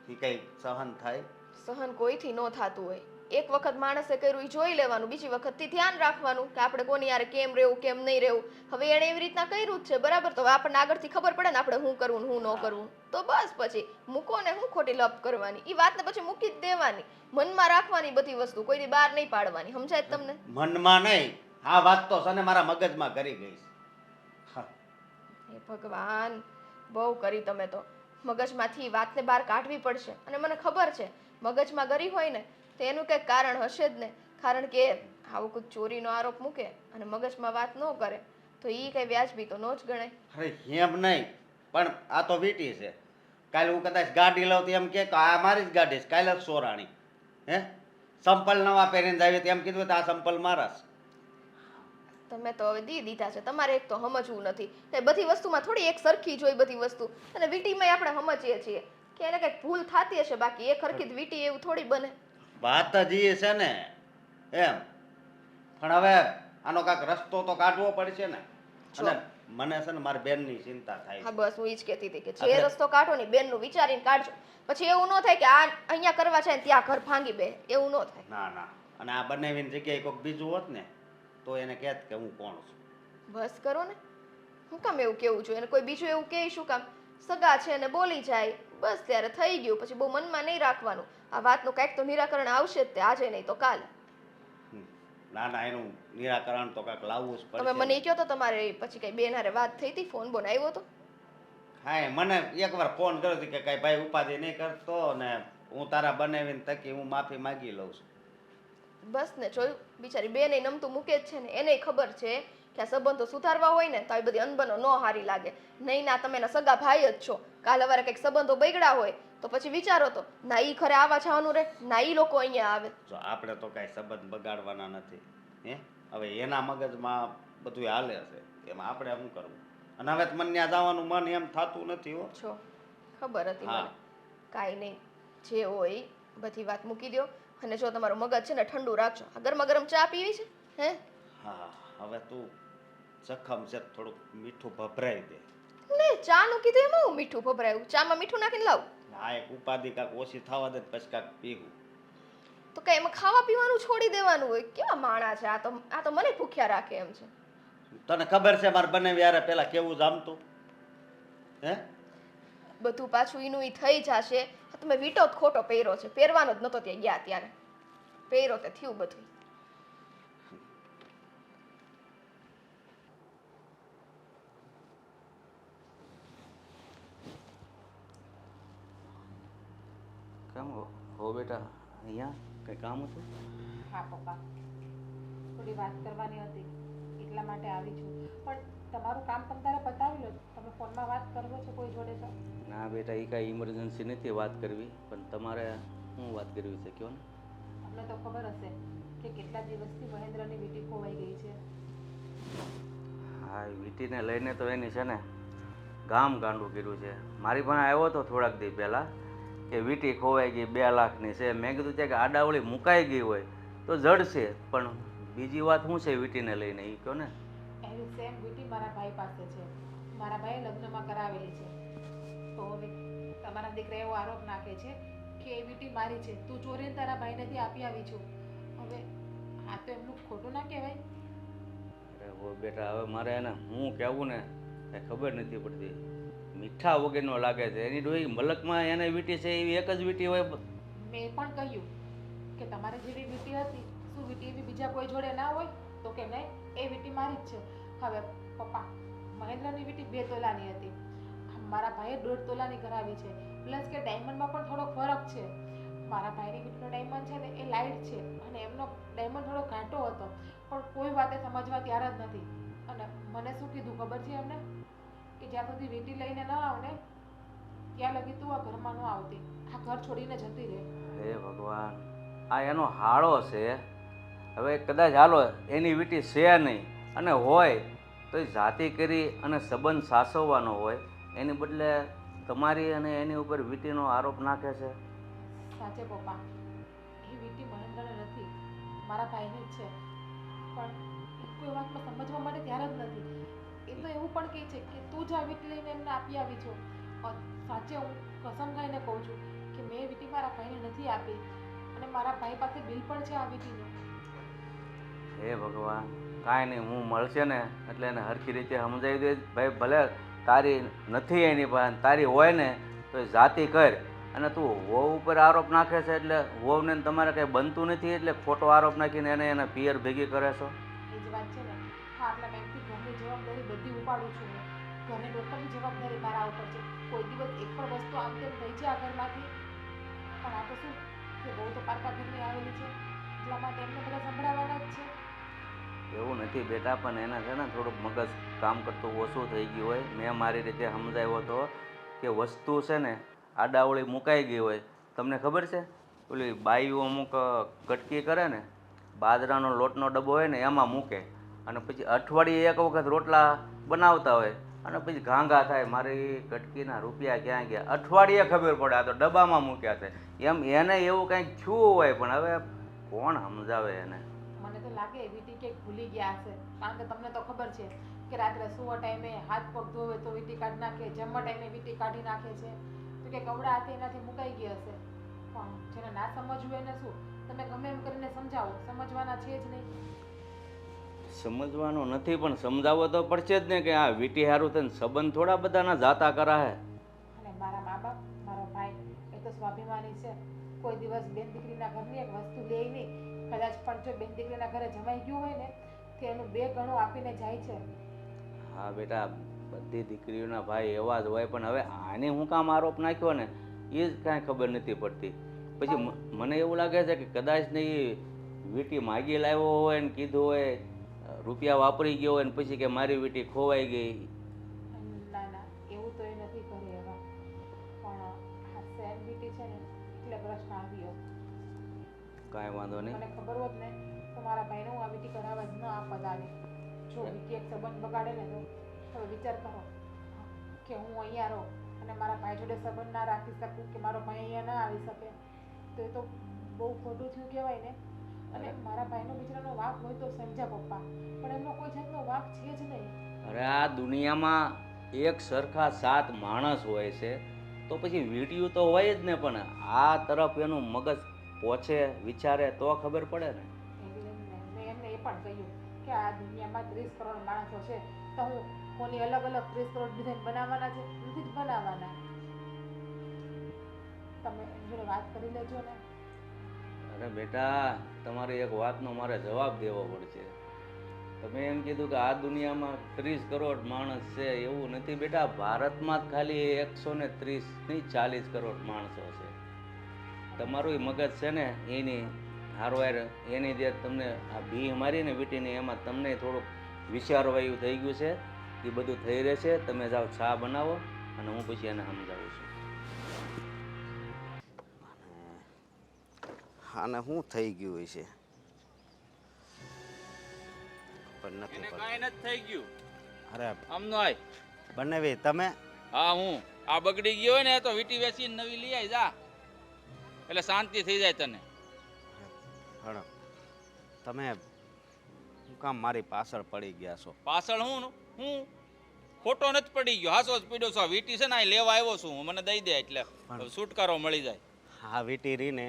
એ કંઈ સહન થાય? સહન કોઈથી ન થતું હોય. એક વખત માણસે કર્યું એ જોઈ લેવાનું, બીજી વખતથી ધ્યાન રાખવાનું કે આપણે કોની યારે કેમ રહેવું, કેમ નહીં રહેવું. હવે એણે એવી રીતના કર્યું જ છે, બરાબર, તો હવે આપણને આગળથી ખબર પડે ને આપણે શું કરવું ને શું ન કરવું. તો બસ પછી મૂકો ને, શું ખોટી લપ કરવાની. એ વાતને પછી મૂકી જ દેવાની, મનમાં રાખવાની બધી વસ્તુ, કોઈ દી બહાર નહીં પાડવાની. સમજાય જ તમને? મનમાં નહીં, આ વાત તો છે ને મારા મગજમાં કરી ગઈ છે. હા. હે ભગવાન, બહુ કરી તમે તો. મગજમાંથી વાતને બહાર કાઢવી પડશે. અને મને ખબર છે મગજમાં ગરી હોય ને તો એનું કંઈક કારણ હશે જ ને. કારણ કે આવું કોઈ ચોરીનો આરોપ મૂકે અને મગજમાં વાત ન કરે તો એ કંઈ વ્યાજબી તો ન જ ગણાય. અરે એમ નહીં, પણ આ તો વીટી છે. કાલે હું કદાચ ગાડી લઉં તો એમ કે આ મારી જ ગાડી છે, કાલે જ સોરાણી. હે સંપલ નવા પહેરીને આવી તો એમ કીધું કે આ સંપલ મારા છે. તમે તો હવે દી દીધા છે, તમારે એક તો સમજવું નથી. તે બધી વસ્તુમાં થોડી એક સરખી જ હોય બધી વસ્તુ. અને વીટીમાં આપણે સમજીએ છીએ કે એને કંઈક ભૂલ થતી હશે, બાકી એક હરખી જ વીટી એવું થોડી બને. વાત જ એ છે ને એમ. પણ હવે આનો કાંઈક રસ્તો તો કાઢવો પડશે ને. જો. અને મને છે ને મારી બેનની ચિંતા થાય હા છે. બસ હું ઈ જ કહેતી હતી કે જે આપણે- રસ્તો કાઢો ને બેનનું વિચારીને કાઢજો. પછી એવું ન થાય કે આ અહીંયા કરવા છે ને ત્યાં ઘર ભાંગી બે, એવું ન થાય. ના ના, અને આ બનાવીની જગ્યાએ કોઈક બીજું હોત ને તો એને કહેત કે હું કોણ છું. બસ કરો ને, હું કામ એવું કેવું છું એને? કોઈ બીજું એવું કહે શું કામ? સગા છે ને બોલી જાય, બસ ત્યારે થઈ ગયું. પછી બહુ મનમાં નહીં રાખવાનું. આ વાતનું કાંઈક તો નિરાકરણ આવશે જ તે, આજે નહીં તો કાલે. ના ના, એનું નિરાકરણ તો કાંઈક લાવવું જ પડશે. તમે મને એ કહો તો તમારે પછી કઈ બેન હારે વાત થઈ હતી, ફોન બોન આવ્યો તો? હા, મને એકવાર ફોન કર્યો હતો કે કાંઈ ભાઈ ઉપાધિ નહીં કરતો ને હું તારા બનાવીને તકી હું માફી માંગી લઉં છું. બસ ને, જોયું, બિચારી બેન એ નમતું મૂકે જ છે ને. એને ખબર છે કે આ સંબંધો સુધારવા હોય ને તો આવી બધી અનબનો ન હારી લાગે. નહીં ના, તમે એના સગા ભાઈ જ છો. કાલ સવારે કંઈક સંબંધો બગડ્યા હોય તો પછી વિચારો તો, ના ઈ ઘરે આવવા જવાનું રહે, ના ઈ લોકો અહીંયા આવે. જો આપણે તો કાંઈ સંબંધ બગાડવાના નથી. હે હવે એના મગજમાં બધું હાલે છે, એમાં આપણે શું કરવું? અને હવે મને ત્યાં જવાનું મન એમ થતું નથી હો. છો, ખબર હતી હા. મને. કાંઈ નહીં, જે હોય ઈ બધી વાત મૂકી દો. અને જો તમારું મગજ છે ને ઠંડુ રાખજો. આ ગરમા ગરમ ચા પીવી છે? હે? હા, હવે તું જખમ છે થોડુંક મીઠું ભભરાઈ દે. ને ચાનું કીધું એમાં હું મીઠું ભભરાયું? ચામાં મીઠું નાખીને લાવું? આ એક ઉપાધિ કાંક ઓછી થવા દે પછી કાંક પીવું. તો કઈ એમાં ખાવા પીવાનું છોડી દેવાનું હોય? કેવા માણા છે આ તો મને ભૂખ્યા રાખે એમ છે. તને ખબર છે મારે બનાવી યારે પેલા કેવું જામતું? હે બધું પાછું ઈનું ઈ થઈ જશે. તમે વીટો જ ખોટો પહેર્યો છે, પહેરવાનો જ નતો ત્યાં ગયા ત્યારે. પહેર્યો તે થયું બધું. કેમ હો બેટા, અહીંયા કંઈ કામ હતું? હા પપ્પા, થોડી વાત કરવાની હતી એટલા માટે આવી છું. પણ તમારું કામ તમ તારે પતાવી લો. તમે ફોનમાં વાત કરવો છે કોઈ જોડે તો? ના બેટા, એ કાંઈ ઇમરજન્સી નથી વાત કરવી, પણ તમારે શું વાત કરવી છે કહો ને. તમને તો ખબર હશે કે કેટલા દિવસથી મહેન્દ્રની વીટી ખોવાઈ ગઈ છે. હા એ વીટીને લઈને તો એની છે ને ગામ ગાંડું કર્યું છે. મારી પાસે આવ્યો તો થોડાક દી પહેલાં કે વીટી ખોવાઈ ગઈ 2 લાખની છે. મેં કીધું છે કે આડાવળી મુકાઈ ગઈ હોય તો જડશે, પણ બીજી વાત શું છે વીટીને લઈને એ કહો ને. એવી સેમ વીટી મારા ભાઈ પાસે છે. મારા ભાઈએ લગ્નમાં કરાવેલી છે. તો હવે તમારા દીકરા એવો આરોપ નાખે છે કે એ વીટી મારી છે, તું ચોરીને તારા ભાઈનેથી આપી આવી છું. હવે આ તો એમનું ખોટું ના કહેવાય? અરે હો બેટા, હવે મારે એને હું કહેવું ને એ ખબર નથી પડતી. મીઠા વગરનો લાગે છે. એની ડોઈ મલકમાં એને વીટી છે એવી એક જ વીટી હોય. મેં એ પણ કહ્યું કે તમારી જેવી વીટી હતી, શું વીટી એવી બીજા કોઈ જોડે ના હોય? તો કે નહીં, એ વીટી મારી જ છે. હવે પપ્પા, મહેન્દ્રની વીટી 2 તોલાની હતી, મારા ભાઈએ 1.5 તોલાની કરાવી છે. પ્લસ કે ડાયમંડમાં પણ થોડો ફરક છે. મારા ભાઈની વીટીનો ડાયમંડ છે ને એ લાઇટ છે અને એમનો ડાયમંડ થોડો ઘાટો હતો, પણ કોઈ વાતે સમજવા તૈયાર જ નથી. અને મને શું કીધું ખબર છે એમને? કે જ્યાં સુધી વીટી લઈને ન આવ ને ત્યાં લગી તું આ ઘરમાં ન આવતી, આ ઘર છોડીને જતી રહે. હે ભગવાન, આ એનો હાળો છે. હવે કદાચ હાલો એની વીટી છે નહીં અને હોય તો એ જાતિ કરી અને સંબંધ સાસવવાનો હોય, એની બદલે તમારી અને એની ઉપર વીટીનો આરોપ નાખે છે. સાચે પપ્પા, એ વીટી મહેન્દ્રને નથી, મારા ભાઈની જ છે. પણ એ કોઈ વાતમાં સમજવા માટે તૈયાર જ નથી. એ તો એવું પણ કહે છે કે તું જ આ વીટી લઈને એમને આપી આવી છો. સાચે હું કસમ ખાઈને કહું છું કે મેં એ વીટી મારા ભાઈને નથી આપી અને મારા ભાઈ પાસે બિલ પણ છે આ વીટીનું. હે ભગવાન, કાંઈ નહીં, હું મળશે ને એટલે એને હરખી રીતે સમજાવી દે. ભાઈ ભલે તારી નથી એની પાસે, તારી હોય ને તો એ જાતિ કર. અને તું વહુ ઉપર આરોપ નાખે છે એટલે વહુને તમારે કંઈ બનતું નથી એટલે ખોટો આરોપ નાખીને એને એના પિયર ભેગી કરે છો. એ જ વાત છે ને. હા, આટલા ટાઈમથી ઘરની જવાબદારી બધી ઉપાડું છું હું. ઘરની ટોટલની જવાબદારી મારા ઉપર છે. કોઈ દિવસ એક પણ વસ્તુ આમ તેમ થઈ છે આ ઘરમાંથી? પણ આ તો શું કે બહુ તો પારકા ઘરની આવેલી છે, એટલા માટે એમને બધા સંભળાવવાના જ છે. એવું નથી બેટા, પણ એને છે ને થોડુંક મગજ કામ કરતું ઓછું થઈ ગયું હોય. મેં મારી રીતે સમજાવ્યો હતો કે વસ્તુ છે ને આડાવળી મુકાઈ ગઈ હોય. તમને ખબર છે ઓલી બાઈઓ અમુક કટકી કરે ને, બાજરાનો લોટનો ડબ્બો હોય ને એમાં મૂકે અને પછી અઠવાડિયે એક વખત રોટલા બનાવતા હોય અને પછી ઘાંઘા થાય મારી કટકીના રૂપિયા ક્યાં ગયા. અઠવાડિયે ખબર પડે આ તો ડબ્બામાં મૂક્યા છે. એમ એને એવું કંઈક થયું હોય, પણ હવે કોણ સમજાવે એને. મને તો લાગે વીટી કંઈક ભૂલી ગયા હશે, કારણ કે તમને તો ખબર છે કે રાત્રે સુવા ટાઈમે હાથ પગ ધોવે તો વીટી કાઢી નાખે, જમવા ટાઈમે વીટી કાઢી નાખે છે. તો કે કવડા હાથે એનાથી મુકાઈ ગઈ હશે. પણ જેને ના સમજવું એને શું, તમે ગમે એમ કરીને સમજાવો, સમજવાના છે જ નહીં. સમજવાનો નથી પણ સમજાવવો તો પડશે જ ને કે આ વીટી હારું થઈને સંબંધ થોડા બધાના જાતા કરાહે. અને મારા મા બાપ, મારો ભાઈ એ તો સ્વાભિમાની છે. કોઈ દિવસ બેન દીકરીના ઘરની એક વસ્તુ લે નહીં. કદાચ પણ જો બેન દીકરીના ઘરે જમાઈ ગયું હોય ને તો એનું 2 ગણું આપીને જાય છે. હા બેટા, બધી દીકરીઓના ભાઈ એવા જ હોય, પણ હવે આને હું કામ આરોપ નાખ્યો ને એ જ કાંઈ ખબર નથી પડતી. પછી મને એવું લાગે છે કે કદાચ ને એ વીટી માગી લાવ્યો હોય ને કીધું હોય રૂપિયા વાપરી ગયો હોય ને પછી કે મારી વીટી ખોવાઈ ગઈ. ના ના, એવું તો એ નથી કરે એવા. પણ આ સેમ વીટી છે ને એટલે પ્રશ્ન આવ્યો. કાંઈ વાંધો નહીં. મને ખબર હોત ને તો મારા ભાઈને હું આ વીટી કરાવવા જ ન આપવા જ આવી. જો વીટી એક સંબંધ બગાડે ને તો હવે વિચાર કરો કે હું અહીંયા રહું અને મારા ભાઈ જોડે સંબંધ ના રાખી શકું, કે મારો ભાઈ અહીંયા ના આવી શકે, તો એ તો બહુ ખોટું થયું કહેવાય ને. અને મારા ભાઈનો બિચારાનો વાંક હોય તો સમજા પપ્પા, પણ એમનો કોઈ જાતનો વાંક છે જ નહીં. અરે આ દુનિયામાં એક સરખા 7 માણસ હોય છે તો પછી વીડિયો તો હોય જ ને, પણ આ તરફ એનું મગજ પહોંચે વિચારે તો ખબર પડે ને. મેં એમને એ પણ કહ્યું કે આ દુનિયામાં 30 કરોડ માણસો છે તો હું કોની અલગ અલગ 30 કરોડ ડિઝાઇન બનાવવાના છે? નથી જ બનાવવાના. તમે એની જોડે વાત કરી લેજો ને. અરે બેટા, તમારી એક વાતનો મારે જવાબ દેવો પડશે. તમે એમ કીધું કે આ દુનિયામાં 30 કરોડ માણસ છે, એવું નથી બેટા. ભારતમાં જ ખાલી 130 નહીં 40 કરોડ માણસો છે. તમારું મગજ છે ને એની હારવાર એની જે તમને આ ભી મારીને વીટીને એમાં તમને થોડુંક વિચારવાયું થઈ ગયું છે. એ બધું થઈ રહેશે. તમે જાઓ ચા બનાવો અને હું પછી એને સમજાવું છું. આને શું થઈ ગયું હોય છે પણ નથી એને પડતું. કાંઈ નથી થઈ ગયું. અરે આમ નો આય. બનાવી તમે હા હું આ બગડી ગયો હોય ને તો વીટી વેચીને નવી લઈ આય જા, એટલે શાંતિ થઈ જાય તને. પણ તમે શું કામ મારી પાછળ પડી ગયા છો? પાછળ હું ખોટો નથી પડી ગયો, હાસો જ પીડ્યો છો. વીટી છે ને આ લેવા આવ્યો છું હું, મને દઈ દે એટલે છુટકારો મળી જાય. હા વીટી રીને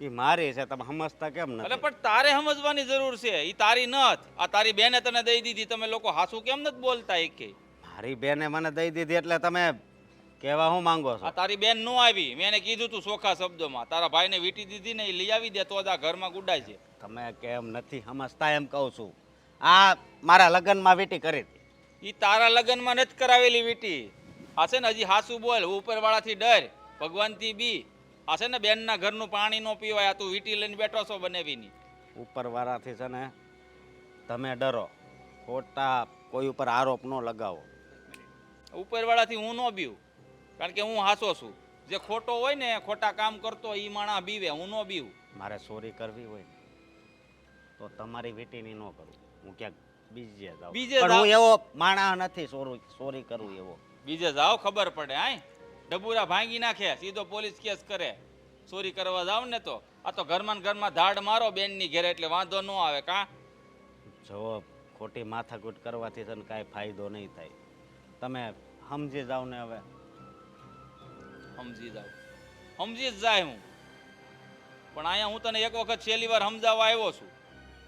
એ મારી છે, તમે સમજતા કેમ એટલે નથી? પણ તારે સમજવાની જરૂર છે, ઈ તારી નથ. આ તારી બેને તને દઈ દીધી, તમે લોકો હાસુ કેમ નથી બોલતા એકે? મારી બેને મને દઈ દીધી એટલે તમે કહેવા શું માંગો છો? આ તારી બેન નો આવી, મેં એને કીધું તું ચોખ્ખા શબ્દોમાં, તારા ભાઈને વીટી દીધી ને એ લઈ આવી દે તો જ આ ઘરમાં ગુડાય છે. તમે કેમ નથી સમજતા એમ કહું છું. આ મારા લગ્નમાં વીટી કરી હતી. ઈ તારા લગ્નમાં નથી કરાવેલી વીટી. આ છે ને હજી હાસુ બોલ, ઉપરવાળાથી ડર, ભગવાનથી બી. આ છે ને બેનના ઘરનું પાણી નો પીવાય, આ તું વીટી લઈને બેઠો છો બનાવીની. ઉપરવાળાથી છે ને તમે ડરો, ખોટા કોઈ ઉપર આરોપ ન લગાવો. ઉપરવાળાથી હું ન બીવું, કારણ કે હું હાસો છું. જે ખોટો હોય ને ખોટા કામ કરતો ઈ માણા બીવે, હું ન બીવું. મારે ચોરી કરવી હોય ને તો તમારી વીટીની ન કરું, હું ક્યાંક બીજે જાઉં. બીજે પણ જાઓ. હું એવો માણા નથી ચોરી કરું એવો. બીજે જાઓ ખબર પડે. આય ડબુરા ભાંગી નાખે, સીધો પોલીસ કેસ કરે. ચોરી કરવા જાવ ને તો આ તો ઘરમાં ને ઘરમાં ધાડ મારો બેનની ઘેરે એટલે વાંધો ન આવે. કાં જો ખોટી માથાકૂટ કરવાથી તને કાંઈ ફાયદો નહીં થાય. તમે સમજી જાઓ ને હવે. સમજી જાવ, સમજી જ જાય હું. પણ અહીંયા હું તને એક વખત છેલ્લી વાર સમજાવવા આવ્યો છું.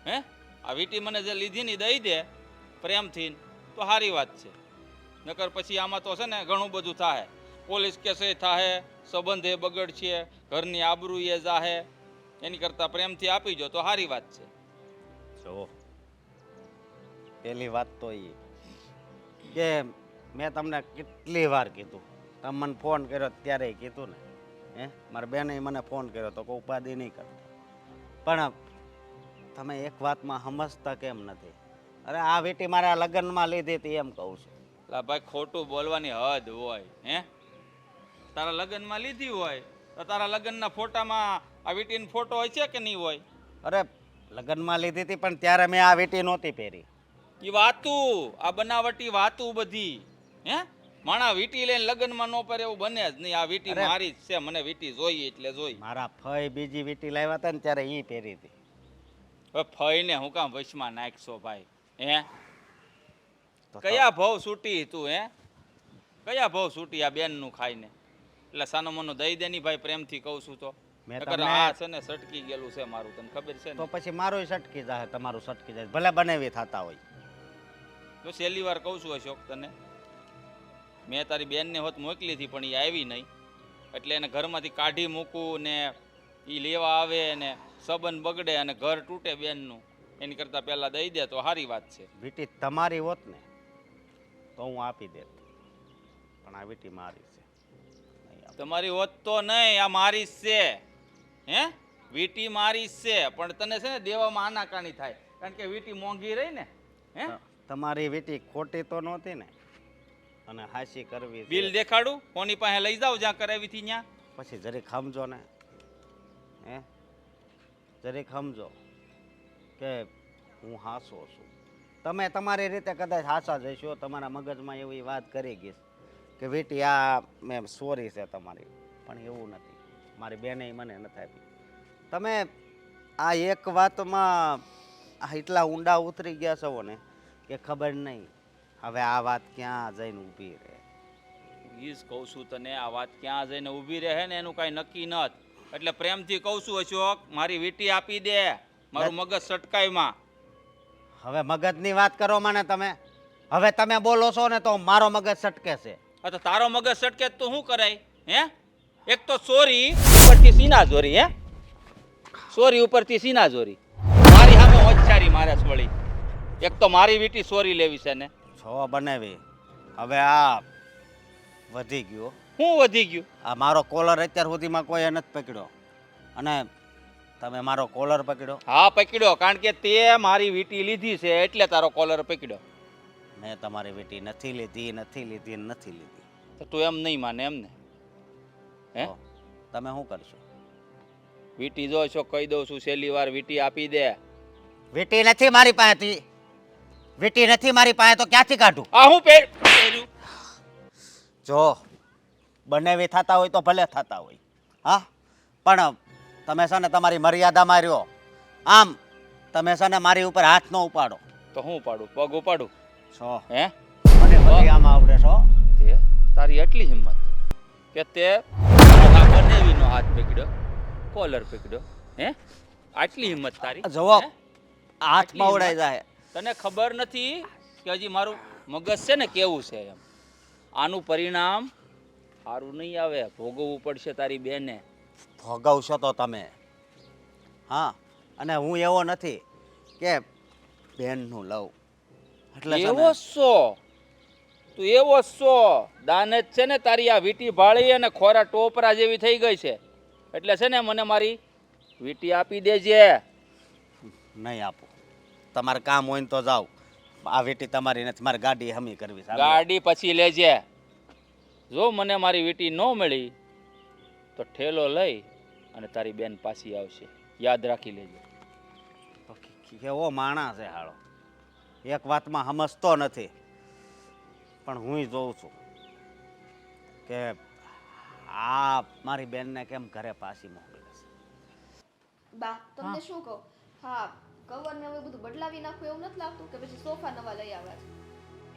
હે આ વીટી મને જે લીધી ની દઈ દે પ્રેમથી તો સારી વાત છે. નકર પછી આમાં તો છે ને ઘણું બધું થાય. પોલીસ કેસે થાય, સંબંધે બગડશે, ઘરની આબરૂ એ જાહે. એની કરતાં પ્રેમથી આપી જો તો સારી વાત છે. જો પેલી વાત તો એ કે મેં તમને કેટલી વાર કીધું, તમે મને ફોન કર્યો ત્યારે કીધું ને. મારા બેને મને ફોન કર્યો તો કોઈ ઉપાધિ નહીં કરતો. પણ તમે એક વાતમાં સમજતા કેમ નથી? અરે આ વીટી મારા લગ્નમાં લીધી હતી એમ કહું છું. એટલે ભાઈ ખોટું બોલવાની હદ હોય. હે તારા લગ્નમાં લીધી હોય તો તારા લગ્નના ફોટામાં આ વીટીનો ફોટો હોય છે કે નહીં હોય? અરે લગ્નમાં લીધી હતી પણ ત્યારે મેં આ વીટી નહોતી પહેરી. એ વાતું, આ બનાવટી વાતું બધી. હે માણા વીટી લઈને લગ્નમાં ન પડે એવું બને જ નહીં. આ વીટી અરે. મારી જ છે, મને વીટી જોઈએ એટલે જોઈ. મારા ફઈ બીજી વીટી લાવ્યા હતા ને ત્યારે એ પહેરી હતી. હવે ફઈને હું કામ વચમાં નાખશો ભાઈ? હે તો કયા ભાવ છૂટી તું? હે કયા ભાવ છૂટી આ બેનનું ખાઈને? એટલે સાનો મનો દઈ દે ની ભાઈ, પ્રેમથી કહું છું તો. મેં નકર તમને- આ છે ને સટકી ગયેલું છે મારું, તને ખબર છે તો ને? પછી મારું સટકી જાય, તમારું સટકી જાય, ભલે બનાવી થતા હોય. તો છેલ્લી વાર કહું છું અશોક તને, મેં તારી બેનને હોત મોકલી હતી પણ એ આવી નહીં, એટલે એને ઘરમાંથી કાઢી મૂકું ને એ લેવા આવે ને સંબંધ બગડે અને ઘર તૂટે બેનનું. એની કરતાં પહેલાં દઈ દે તો સારી વાત છે. વીટી તમારી હોત ને તો હું આપી દેત, પણ આ વીટી મારી છે. નહીં આપું. તમારી હોત તો નહીં, આ મારી જ છે. હે વીટી મારી જ છે, પણ તને છે ને દેવામાં આનાકાની થાય, કારણ કે વીટી મોંઘી રહી ને. હે તમારી વીટી ખોટી તો નહોતી ને, અને હાસી કરવી છે. બિલ દેખાડું, કોની પાસે લઈ જાવ જ્યાં કરાવી હતી ત્યાં. પછી જરીક સમજો ને. હે જરીક સમજો કે હું હાસો છું. તમે તમારી રીતે કદાચ હાસા જઈશો, તમારા મગજમાં એવી વાત કરી ગઈ કે વીટી આ મેં સોરી છે તમારી, પણ એવું નથી. મારી બેને મને નથી આપી. તમે આ એક વાતમાં એટલા ઊંડા ઉતરી ગયા છો ને કે ખબર નહીં હવે આ વાત ક્યાં જઈને ઊભી રહે. ઈ જ કહું છું તને, આ વાત ક્યાં જઈને ઊભી રહે ને એનું કાંઈ નક્કી નથ. એટલે પ્રેમથી કહું છું અશોક, મારી વીટી આપી દે, મારું મગજ સટકાયમાં. હવે મગજની વાત કરો મને તમે. હવે તમે બોલો છો ને તો મારો મગજ સટકે છે. આ તો તારો મગજ સટકે તો શું કરાય? હે એક તો ચોરી ઉપરથી સીના ચોરી. હે ચોરી ઉપરથી સીના ચોરી, મારી સામે હોશિયારી મારે વળી. એક તો મારી વીટી ચોરી લેવી છે ને. છો બનાવી હવે આ વધી ગયો. શું વધી ગયું? આ મારો કોલર અત્યાર સુધીમાં કોઈ નથી પકડ્યો, અને તમે મારો કોલર પકડ્યો. હા પકડ્યો, કારણ કે તે મારી વીટી લીધી છે એટલે તારો કોલર પકડ્યો. મેં તમારી વીટી નથી લીધી, નથી લીધી, નથી લીધી. તો તું એમ નહીં માને એમ ને? હે તો તમે શું કરશો? વીટી જો છો કહી દઉં છું છેલ્લી વાર, વીટી આપી દે. વીટી નથી મારી પાસેથી. વીટી નથી મારી પાસે તો ક્યાંથી કાઢું? આ હું પહેર્યું? જો બંને થતા હોય તો ભલે થતા હોય, હા, પણ તમે છે ને તમારી મર્યાદામાં રહ્યો. આમ તમે છે ને મારી ઉપર હાથ ન ઉપાડો. તો હું ઉપાડું? પગ ઉપાડું? છો હે? મને બધી આમ આવડે છો. તે તારી એટલી હિંમત કે તે આ બનેવીનો હાથ પકડ્યો, કોલર પકડ્યો, હે? આટલી હિંમત તારી? જુઓ, હે? હાથમાં ઉડાઈ જાય. તને ખબર નથી કે હજી મારું મગજ છે ને કેવું છે એમ. આનું પરિણામ સારું નહીં આવે, ભોગવવું પડશે તારી બેને. ભોગવશો તો તમે, હા, અને હું એવો નથી કે બેનનું લઉં એટલે છે ને- એવો છો તું, એવો છો. દાને જ છે ને તારી આ વીટી ભાળી અને ખોરા ટોપરા જેવી થઈ ગઈ છે. એટલે છે ને મને મારી વીટી આપી દેજે. નહીં આપું. તમારે કામ હોય ને તો જાઓ. આ વીટી તમારી નથી, મારે ગાડી હમી કરવી છે. ગાડી પછી લેજે. જો મને મારી વીટી ન મળી તો ઠેલો લઈ અને તારી બેન પાછી આવશે, યાદ રાખી લેજે. કેવો માણસ છે હાળો, એક વાતમાં સમજતો નથી. પણ હું જોઉં છું કે આ મારી બેનને કેમ ઘરે પાછી મોકલે છે. બા તમને શું કહું, હા કવર ને હવે બધું બદલાવી નાખું એવું નથી લાગતું કે પછી સોફા નવા લઈ આવ્યા છે?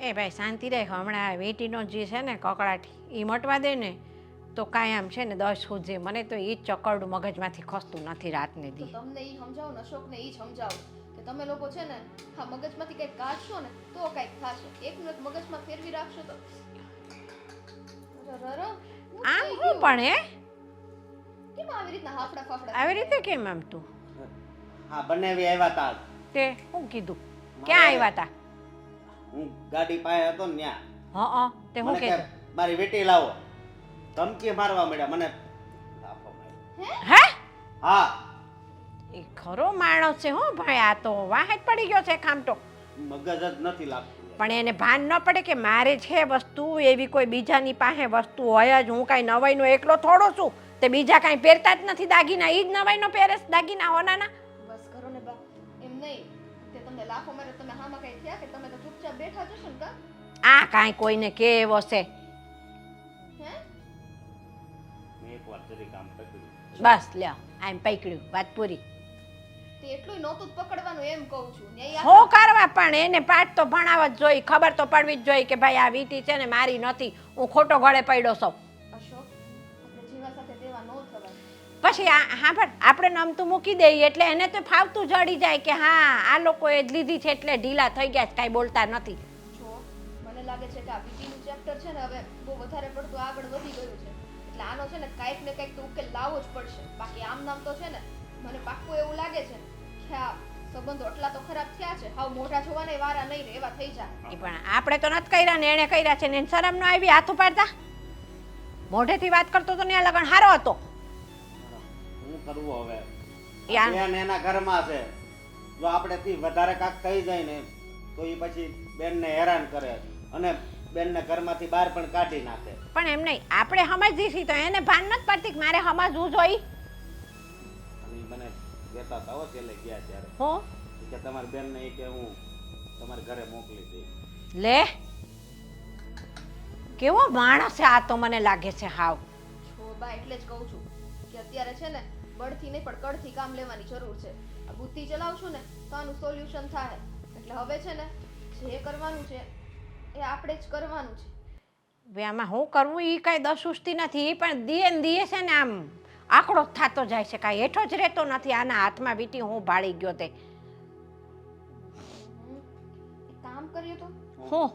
એ ભાઈ શાંતિ રાખ, હમણાં વેટીનો જે છે ને કકડાટ એ મટવા દે ને તો કાંઈ આમ છે ને 10 સુધી મને તો એ જ ચકરડું મગજમાંથી ખસતું નથી રાતને તો દી. તમને ઈ સમજાવો ને અશોકને ઈ સમજાવો કે તમે લોકો છે ને હા મગજમાંથી કંઈક કાઢશો ને તો કંઈક થશે. એકનું એક મગજમાં ફેરવી રાખશો તો રર, હું આમ થઈ હું ગયું? પણ હે કેમ આવી રીતના હાફડા ફાફડા આવી રીતે કેમ આમ તું હા, બંને એવી આવ્યા હતા. તે શું કીધું? ક્યાં આવ્યા હતા? હું ગાડી પાસે હતો ને ત્યાં. હા તે હું મને કે કીધું? મારી વીટી લાવો. ધમકી મારવા મળ્યા મને. લાફો માર્યો. હે હા, એ ખરો માણસ છે હો ભાઈ, આ તો વાહ જ પડી ગયો છે ખામ તો. મગજ જ નથી લાગતું. પણ એને ભાન ન પડે કે મારે છે વસ્તુ એવી કોઈ બીજાની પાસે વસ્તુ હોય જ. હું કાંઈ નવાઈનો એકલો થોડો છું, તે બીજા કાંઈ પહેરતા જ નથી દાગીના, એ જ નવાઈનો પહેરે છે દાગીના હોનાના. બસ કરો ને બા, એમ નહીં તે તમને લાખો મારે તમે હામાં કઈ થયા કે તમે તો ચૂપચાપ બેઠા જશો ને કા? આ કાંઈ કોઈને કે એવો છે હે મેં એકવાર જરી કામ પકડ્યું. બસ લ્યો આમ પકડ્યું, વાત પૂરી. તે એટલું નહોતું જ પકડવાનું એમ કહું છું. ન્યાય શું કરવા પણ એને પાઠ તો ભણાવવા જ જોઈએ, ખબર તો પડવી જ જોઈએ કે ભાઈ આ વીટી છે ને મારી નથી, હું ખોટો ગળે પડ્યો છું. અશોક આપણે જીવા સાથે તેવા ન થવાય. પછી હા પણ આપણે નમતું મૂકી દઈએ એટલે એને તો ફાવતું જડી જાય કે હા આ લોકોએ જ લીધી છે એટલે ઢીલા થઈ ગયા છે, કાંઈ બોલતા નથી. જો મને લાગે છે કે આ વીટીનું ચેપ્ટર છે ને હવે બહુ વધારે પડતું આગળ વધી ગયું છે, એટલે આનો છે ને કાંઈક ને કાંઈક તો ઉકેલ લાવવો જ પડશે. બાકી આમ નામ તો છે ને મને પાક્કું એવું લાગે છે કે આ સંબંધો એટલા તો ખરાબ થયા છે, હાવ મોઢા જોવાના વારા નહીં રહે એવા થઈ જાય. એ પણ આપણે તો નથી કર્યા ને એણે કર્યા છે ને એને શરમ ન આવી હાથ ઉપાડતા? મોઢેથી વાત કરતો તો ને આ લગન હારો હતો. શું કરવું હવે? યાર. બેન એના ઘરમાં છે. જો આપણે થી વધારે કાક થઈ જાય ને તો એ પછી બેનને હેરાન કરે અને બેનને ઘરમાંથી બહાર પણ કાઢી નાખે. પણ એમ નહીં, આપણે સમજી છીએ તો એને ભાન નથી પડતી કે મારે સમજવું જોઈએ. અને ઈ મને કહેતા હતા હો છેલ્લે ગયા ત્યારે હો ઈ કે તમારી બેનને ઈ કે હું તમારા ઘરે મોકલી દઈશ. લે કેવો માણસ છે આ તો મને લાગે છે હાવ. જો બા એટલે જ કહું છું કે અત્યારે છે ને બળથી નહીં પણ કળથી કામ લેવાની જરૂર છે. આ બુદ્ધિ ચલાવશું ને તો આનું સોલ્યુશન થાય. એટલે હવે છે ને જે કરવાનું છે એ આપણે જ કરવાનું છે. હવે આમાં શું કરવું એ કાંઈ દસુસ્તી નથી, એ પણ દીએ ને દીએ છે ને આમ આંકડો જ થતો જાય છે, કાંઈ હેઠો જ રહેતો નથી. આના હાથમાં વીટી હું ભાળી ગયો તે. એક કામ કરીએ તો હું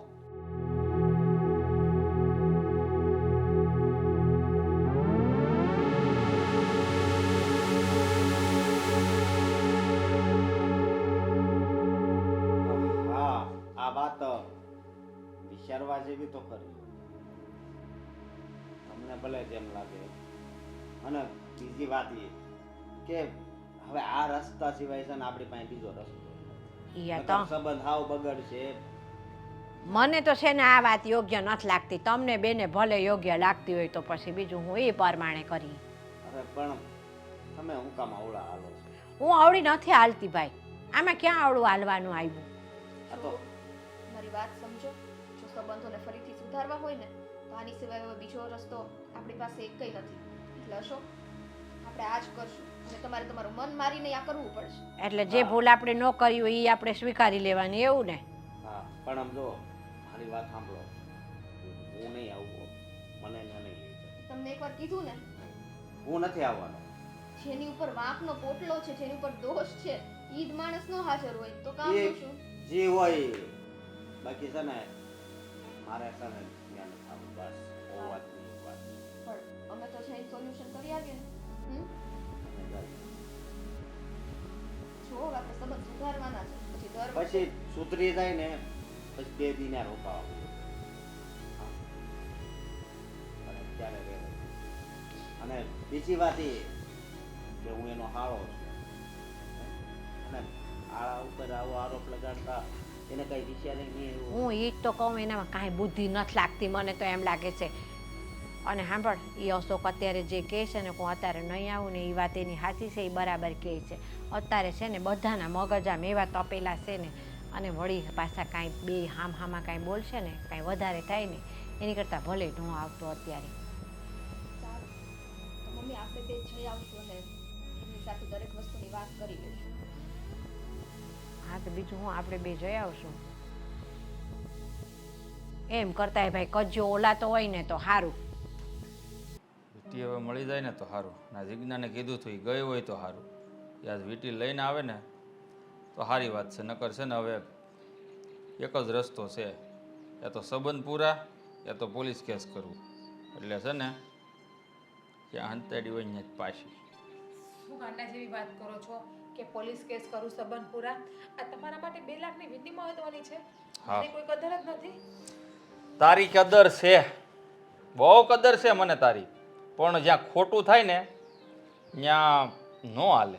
હા, આ વાત વિચારવા જેવી તો ખરી. તમને ભલે જેમ લાગે. અને બીજી વાત એ કે હવે આ રસ્તા સિવાય છે ને આપણી પાસે બીજો રસ્તો યા તો સંબંધ હાવ બગડશે. મને તો છે ને આ વાત યોગ્ય નથી લાગતી. તમને બેને ભલે યોગ્ય લાગતી હોય તો પછી બીજું હું એ પ્રમાણે કરી. અરે પણ તમે હું કામ આવડા હાલો છો? હું આવડી નથી હાલતી ભાઈ, આમાં ક્યાં આવડું હાલવાનું આવ્યું? આ તો મારી વાત સમજો. જો સંબંધોને ફરીથી સુધારવા હોય ને તો આની સિવાય હવે બીજો રસ્તો આપણી પાસે એકય નથી. એટલે અશોક, આપણે આ જ કરશું અને તમારે તમારું મન મારીને આ કરવું પડશે. એટલે જે ભૂલ આપણે ન કરી હોય એ આપણે સ્વીકારી લેવાની, એવું ને? હા, પણ આમ જો મારી વાત સાંભળો, હું નહીં આવું, મને એને નહીં લઈ જાય. તમને એકવાર કીધું ને, હું નથી આવવાનો. જેની ઉપર વાંકનો પોટલો છે, જેની ઉપર દોષ છે, ઈ જ માણસ નો હાજર હોય તો કામ એ શું? જે હોય બાકી છે ને મારે છે ને જ્ઞાન થવું બસ. ઓ વાતની વાત. પણ અમે તો જઈને સોલ્યુશન કરી આવીએ ને. અને જાય. જો આપણે સંબંધ સુધારવાના છે, પછી દર પછી સુધરી જાય ને પછી 2 દિના રોકાવા પડે. હા. અને ત્યારે રહેવું. અને બીજી વાત એ કે હું એનો હાળો છું અને આ ઉપર આવો આરોપ લગાડતા એને કઈ વિચારે નહીં એવું. હું એ જ તો કહું, એનામાં કાંઈ બુદ્ધિ નથી લાગતી, મને તો એમ લાગે છે. અને સાંભળ, એ અશોક અત્યારે જે કહે છે ને, હું અત્યારે નહીં આવું ને, એ વાત એની સાચી છે, એ બરાબર કહે છે. અત્યારે છે ને બધાના મગજ આમ એવા તપેલા છે ને, અને વળી પાછા કાંઈ બે હામાં કાંઈ બોલશે ને, કાંઈ વધારે થાય ને, એની કરતાં ભલે ન આવતો અત્યારે. સારું. તો મમ્મી આપણે બે જઈ આવશું અને એમની સાથે દરેક વસ્તુની વાત કરી લઈશું. હા, તો બીજું હું, આપણે બે જઈ આવશું. એમ કરતાંય ભાઈ કજ્જો ઓલાતો હોય ને તો સારું. વીટી હવે મળી જાય ને તો સારું. ના જિજ્ઞાને કીધું હતું, એ ગઈ હોય તો સારું. યાર વીટી લઈને આવે ને તો સારી વાત છે. નકર છે ને હવે એક જ રસ્તો છે, યા તો સંબંધ પૂરા યા તો પોલીસ કેસ કરવું. એટલે છે ને ત્યાં હંતાડી હોય ને જ પાછી. શું ગાંડા જેવી વાત કરો છો કે પોલીસ કેસ કરું, સંબંધ પૂરા? આ તમારા માટે 2 લાખની વીંટી મહત્વની છે? હા. મને કોઈ કદર જ નથી. તારી કદર છે, બહુ કદર છે મને તારી, પણ જ્યાં ખોટું થાય ને ત્યાં ન હાલે.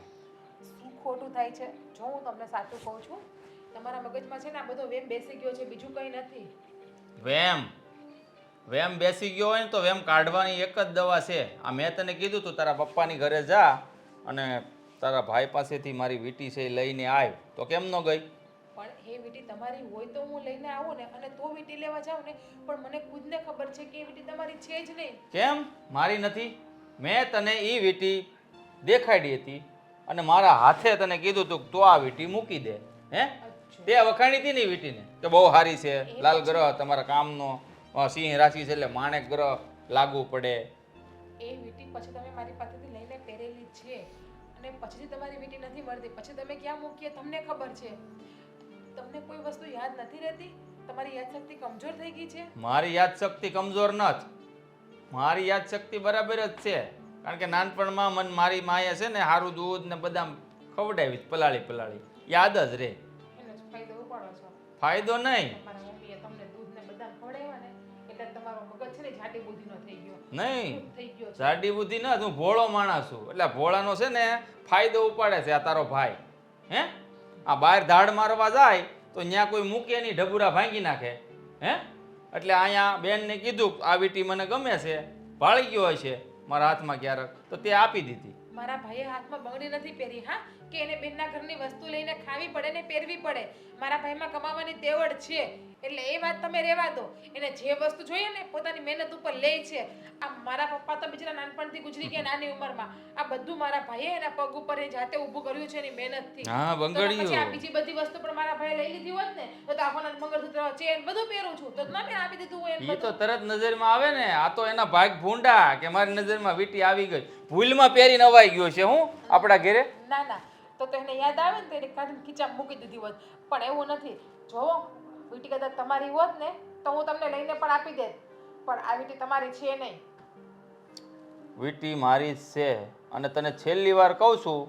શું ખોટું થાય છે? જો હું તમને સાચું કહું છું, તમારા મગજમાં છે ને આ બધો વેમ બેસી ગયો છે, બીજું કંઈ નથી. વેમ બેસી ગયો હોય ને તો વેમ કાઢવાની એક જ દવા છે. આ મેં તને કીધું તું તારા પપ્પાની ઘરે જા અને તારા ભાઈ પાસેથી મારી વીટી છે એ લઈને આવ, તો કેમ ન ગઈ? પણ એ વીંટી તમારી હોય તો હું લઈને આવું ને, અને તો વીંટી લેવા જાઉં ને, પણ મને ખુદને ખબર છે કે એ વીંટી તમારી છે જ નહીં. કેમ મારી નથી? મેં તને એ વીટી દેખાડી હતી અને મારા હાથે તને કીધું તું તો આ વીટી મૂકી દે. હે, તે વખાણી હતી ને એ વીટીને કે બહુ સારી છે, લાલ ગ્રહ તમારા કામનો, સિંહ રાશિ છે એટલે માણેક ગ્રહ લાગુ પડે. એ વીંટી પછી તમે મારી પાસેથી લઈને પહેરેલી છે, અને પછીથી તમારી વીંટી નથી મળતી, પછી તમે ક્યાં મૂકીએ તમને ખબર છે. તમને કોઈ વસ્તુ યાદ નથી રહેતી? તમારી યાદશક્તિ કમજોર થઈ ગઈ છે? મારી યાદશક્તિ કમજોર નથી, મારી યાદશક્તિ બરાબર જ છે. કારણ કે નાનપણમાં મને મારી માએ છે ને સારું દૂધ ને બદામ ખવડાવી પલાળી યાદ જ રહે. એનો જ ફાયદો ઉપાડો છો. ફાયદો નહીં. તમારા મમ્મીએ તમને દૂધ ને બદામ ખવડાવ્યા ને એટલે તમારો મગજ છે ને જાડી બુદ્ધિનો થઈ ગયો. નહીં, થઈ ગયો છે. જાડી બુદ્ધિ ન, હું ભોળો માણસ છું. એટલે ભોળાનો છે ને ફાયદો ઉપાડે છે આ તારો ભાઈ. હે, આ બહાર ધાડ મારવા જાય તો ત્યાં કોઈ મૂકે નહીં, ઢબુરા ભાંગી નાખે. હે, એટલે અહીંયા બેનને કીધું આ વીટી મને ગમે છે, ભાળી ગયો હોય છે મારા હાથમાં ક્યારેક, તો તે આપી દીધી. મારા ભાઈએ હાથમાં બંગડી નથી પહેરી, હા, કે એને બેનના ઘરની વસ્તુ લઈને ખાવી પડે ને પહેરવી પડે. મારા ભાઈમાં કમાવાની તેવડ છે, એટલે એ વાત તમે રહેવા દો. એને જે વસ્તુ જોઈએ ને પોતાની મહેનત ઉપર લે છે. આ મારા પપ્પા તો બિચારા નાનપણથી ગુજરી ગયા નાની ઉંમરમાં. આ બધું મારા ભાઈએ એના પગ ઉપર એ જાતે ઊભું કર્યું છે એની મહેનતથી. હા, તો પછી આ બંગડીઓ. બીજી બધી વસ્તુ પણ મારા ભાઈએ લઈ લીધી હોત ને તો આખોના મંગળસૂત્ર ચેન બધું પહેરું છું તો ના મેં આપી દીધું હોય એને એ તો બધું. તરત નજરમાં આવે ને. આ તો એના ભાગ ભૂંડા કે મારી નજરમાં વીટી આવી ગઈ, ભૂલમાં પહેરીને અવાઈ ગયો છે. હું આપણા ઘરે ના ના, તો એને યાદ આવે ને તો એને કાઢીને ખીચામાં મૂકી દીધી હોત, પણ એવું નથી. જો વીંટી કદાચ તમારી હોત ને તો હું તમને લઈને પણ આપી દેત, પણ આ વીંટી તમારી છે નહીં. વીટી મારી જ છે. અને તને છેલ્લી વાર કહું છું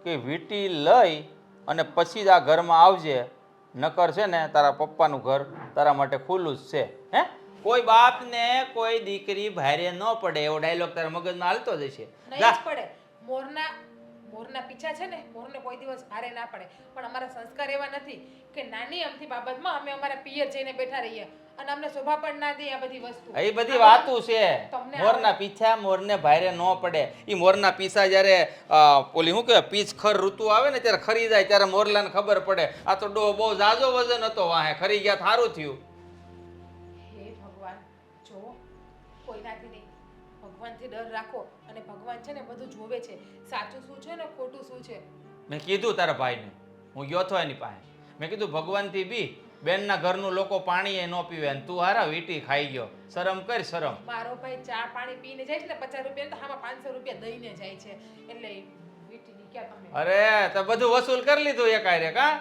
કે વીટી લઈ અને પછી જ આ ઘરમાં આવજે, નકર છે ને તારા પપ્પાનું ઘર તારા માટે ખુલ્લું જ છે. હે, કોઈ બાપ ને કોઈ દીકરી ભારે ન પડે એવો ડાયલોગ તારા મગજમાં હાલતો જ હશે. નહીં જ પડે. મોરના પીછા છે ને, મોરને કોઈ દિવસ ભારે ના પડે, પણ અમારા સંસ્કાર એવા નથી કે નાની અમથી બાબતમાં અમે અમારા પિયર જઈને બેઠા રહીએ. અને અમને શોભા પણ ના દે આ બધી વસ્તુ. એ બધી વાતું છે તમને મોરના પીછા મોરને ભારે ન પડે. ઈ મોરના પીછા જ્યારે ઓલી શું કહેવાય પીછ ખર ઋતુ આવે ને ત્યારે ખરી જાય ત્યારે મોરલાને ખબર પડે. આ તો ડો બહુ ઝાઝો વજન હતો વાહે ખરી ગયા તો સારું થયું. હે ભગવાન, જો કોઈનાથી નહીં, ભગવાનથી ડર રાખો. અને ભગવાન છે ને બધું જોવે છે, સાચું શું છે ને ખોટું શું છે. મેં કીધું તારા ભાઈને, હું ગયો તો એની પાસે, મેં કીધું ભગવાનથી બી બેનના ઘરનું લોકો પાણી એ ન પીવે અને તું હારા વીટી ખાઈ ગયો. શરમ કર શરમ. મારો ભાઈ ચા પાણી પીને જાય છે ને 50 રૂપિયા તો આમાં 500 રૂપિયા દઈને જાય છે. એટલે વીટીની ક્યાં તમે અરે તો બધું વસૂલ કરી લીધું એકાયરે કા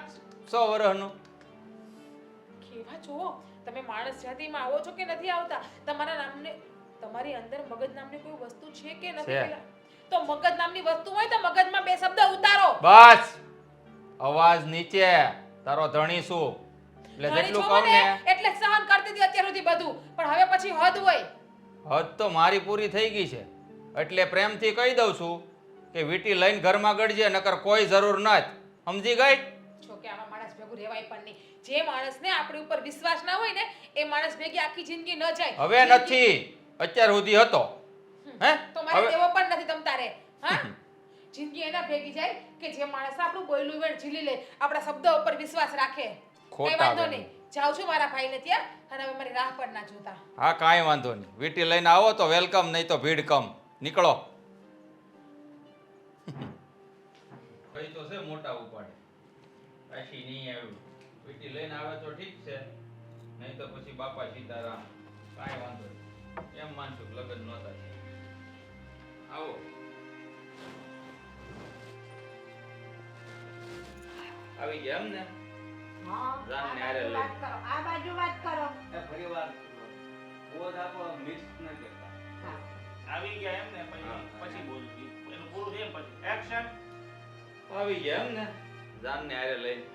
100 વર્ષનું. કેવા છો તમે? માણસ જાતિમાં આવો છો કે નથી આવતા? તમારા નામને, તમારી અંદર મગજ નામની કોઈ વસ્તુ છે કે નથી? છે. પેલા તો મગજ નામની વસ્તુ હોય તો મગજમાં બે શબ્દ ઉતારો. બસ અવાજ નીચે. તારો ધણી શું એટલે ઘણી જેટલું છો કહું ને ને એટલે સહન કરતી હતી અત્યાર સુધી બધું, પણ હવે પછી હદ હોય. હદ તો મારી પૂરી થઈ ગઈ છે એટલે પ્રેમથી કહી દઉં છું કે વીટી લઈને ઘરમાં ગળજે નકર કોઈ જરૂર નથી. સમજી ગઈ? જો કે આવા માણસ ભેગું રહેવાય પણ નહીં. જે માણસને આપણી ઉપર વિશ્વાસ ના હોય ને એ માણસ ભેગી આખી જિંદગી ન જાય. હવે નથી, અત્યાર સુધી હતો. હે તો મારે હવે દેવો પણ નથી તમ તારે. હા, જિંદગી એના ભેગી જાય કે જે માણસ આપણું બોયલું વેણ ઝીલી લે, આપણા શબ્દો ઉપર વિશ્વાસ રાખે. કઈ ખોટા વાંધો બેન. નહીં, જાઉં છું મારા ભાઈને ત્યાં, અને હવે મારી રાહ પણ ના જોતા. હા કાંઈ વાંધો નહીં. વીટી લઈને આવો તો વેલકમ, નહીં તો ભીડ કમ. નીકળો. કઈ તો છે મોટા ઉપાડે પાછી નહીં આવ્યું. વીટી લઈને આવે તો ઠીક છે, નહીં તો પછી બાપા સીતારામ. કાંઈ વાંધો નહીં, એમ માનશું કે લગ્ન નહોતા થયા. આવો. આવી ગયા એમ ને? હા, જાનને આ હારે બાજુ લઈ. વાત કરો, આ બાજુ વાત કરો. એ ફરીવાર બોધ આપો મિક્સ ન કરતા. હા. આવી ગયા એમ ને હા. પછી બોલતી એનું પૂરું થાય પછી એક્શન. આવી ગયા એમ ને? જાનને હારે લઈને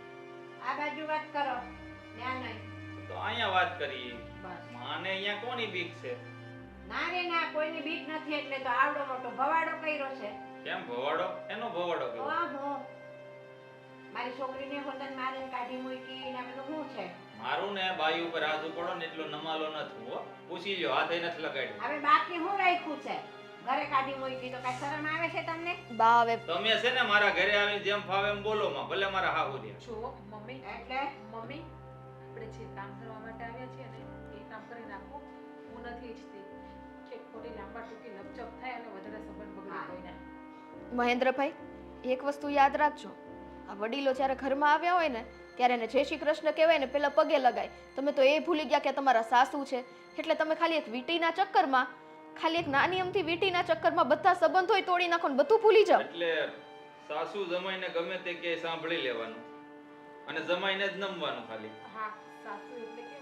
આ બાજુ વાત કરો. ત્યાં નહીં. તો અહીંયા વાત કરી. બસ. માને અહીંયા કોની બીક છે? ના રે ના, કોઈની બીક નથી એટલે તો આવડો મોટો ભવાડો કર્યો છે. કેમ ભવાડો? એનો ભવાડો કેવો? વાહ હો. મારી છોકરીને હોતન મારીને કાઢી મૂકી ને આ બધું શું છે? મારું ને બાઈ ઉપર હાથ પડો ને એટલો નમાલો નથી હો. પૂછી લ્યો, હાથે નથી લગાડ્યો. હવે બાકી શું રાખ્યું છે? ઘરે કાઢી મૂકી તો કઈ શરમ આવે છે તમને? બા હવે તમે છે ને મારા ઘરે આવીને જેમ ફાવે એમ બોલો માં, ભલે મારા હાહુ રહ્યા. જો મમ્મી, એટલે મમ્મી આપણે જે કામ કરવા માટે આવ્યા છીએ ને એ કામ કરી નાખો. હું નથી ઈચ્છતી કે ખોટી લાંબા ટૂંકી લપચપ થાય અને વધારે સંબંધ બગડે કોઈના. મહેન્દ્રભાઈ, એક વસ્તુ યાદ રાખજો, આ વડીલો જ્યારે ઘરમાં આવ્યા હોય ને ત્યારે એને જય શ્રી કૃષ્ણ કહેવાય ને પેલા પગે લગાય. તમે તો એ ભૂલી ગયા કે તમારા સાસુ છે, એટલે તમે ખાલી એક વીટીના ચક્કરમાં, ખાલી એક નાની અમથી વીટીના ચક્કરમાં બધા સંબંધોય તોડી નાખો ને બધું ભૂલી જાઓ. એટલે સાસુ જમાઈને ગમે તે કે સાંભળી લેવાનું અને જમાઈને જ નમવાનું ખાલી. હા, સાસુ એટલે કે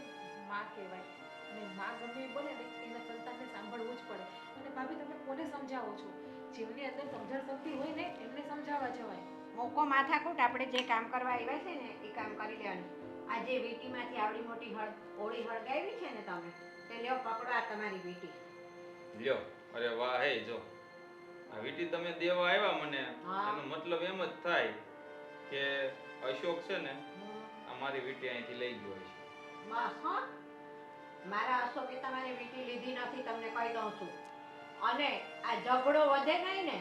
માં કહેવાય, અને માં ગમે એ બોલે ને એના સંતાનને સાંભળવું જ પડે. અને ભાભી તમે કોને સમજાવો છો? જેમની અંદર સમજણ શક્તિ હોય ને એમને સમજાવવા જવાય. મોકો માથાકૂટ, આપણે જે કામ કરવા આવ્યા છે ને એ કામ કરી લેવાનું. આ જે વીટીમાંથી આવડી મોટી ઓળી હળગાવી છે ને તમે, તે લ્યો પકડો આ તમારી વીટી. લ્યો. અરે વાહ. હે જો આ વીટી તમે દેવા આવ્યા મને, હા. એનો મતલબ એમ જ થાય કે અશોક છે ને આ મારી વીટી અહીંથી લઈ ગયો છે. બસ હો, મારા અશોકે તમારી વીટી લીધી નથી, તમને કહી દઉં છું. અને આ ઝઘડો વધે નહીં ને,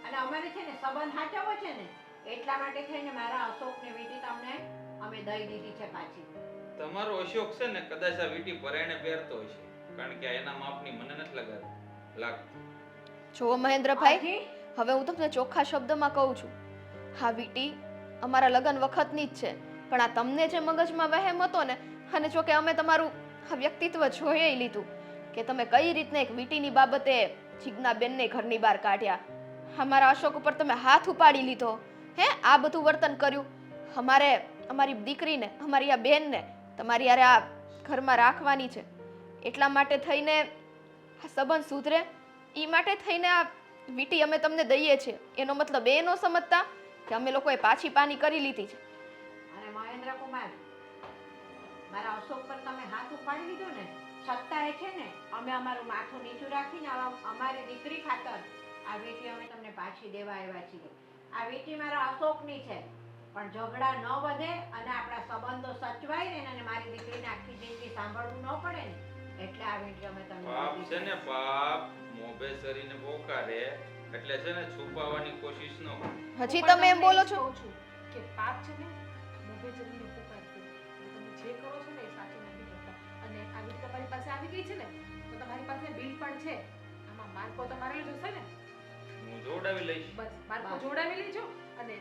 અને અમારે છે ને સંબંધ સાચવવો છે ને, એટલા માટે થઈને મારા અશોકને વીટી તમને અમે દઈ દીધી છે પાછી. તમારો અશોક છે ને કદાચ આ વીટી પરાયણે પહેરતો હશે, કારણ કે એના માપની મને નથી લાગતું. જુઓ મહેન્દ્રભાઈ, હજી? હવે હું તમને ચોખ્ખા શબ્દમાં કહું છું, હા વીટી અમારા લગ્ન વખતની જ છે, પણ આ તમને જે મગજમાં વહેમ હતો ને, અને જો કે અમે તમારું આ વ્યક્તિત્વ જોઈ લીધું કે તમે કઈ રીતને એક વીટીની બાબતે જીજ્ઞાબેનને ઘરની બહાર કાઢ્યા, અમારા અશોક ઉપર તમે હાથ ઉપાડી લીધો, હે આ બધું વર્તન કર્યું. અમારી દીકરીને, અમારી આ બેનને તમારી યારે આ ઘરમાં રાખવાની છે, એટલા માટે થઈને આ સંબંધ સુધરે એ માટે થઈને આ વીટી અમે તમને દઈએ છીએ. એનો મતલબ એ ન સમજતા કે અમે લોકોએ પાછી પાની કરી લીધી છે. અને મહેન્દ્ર કુમાર, મારા અશોક પર તમે હાથ ઉપાડી લીધો ને, છતાંય છે ને અમે અમારું માથું નીચું રાખીને અમારી દીકરી ખાતર આ વીટી અમે તમને પાછી દેવા આવ્યા છીએ. આ વીટી મારા અશોકની છે, પણ ઝઘડા ન વધે અને આપણા સંબંધો સચવાય ને, અને મારી દીકરીને આખી જિંદગી સાંભળવું ન પડે ને એટલે આ વિડીયો મેં તમને બાપ મોકલી છે ને બાપ મોભે સરીને પોકારે એટલે છે ને છુપાવવાની કોશિશ ન કરો. હજી હું પણ તમે એમ તમને બોલો એ જ છો કહું છું કે પાપ છે ને મોભે જઈને પુકારતું. તમે જે કરો છો ને એ સાચું નથી કરતા. અને આવી રીતે તમારી પાસે આવી ગઈ છે ને તો તમારી પાસે બિલ પણ છે. આમાં માર્કો તો મારેલો જ હશે ને. હું જોડાવી લઈશ. બસ માર્કો જોડાવી લેજો અને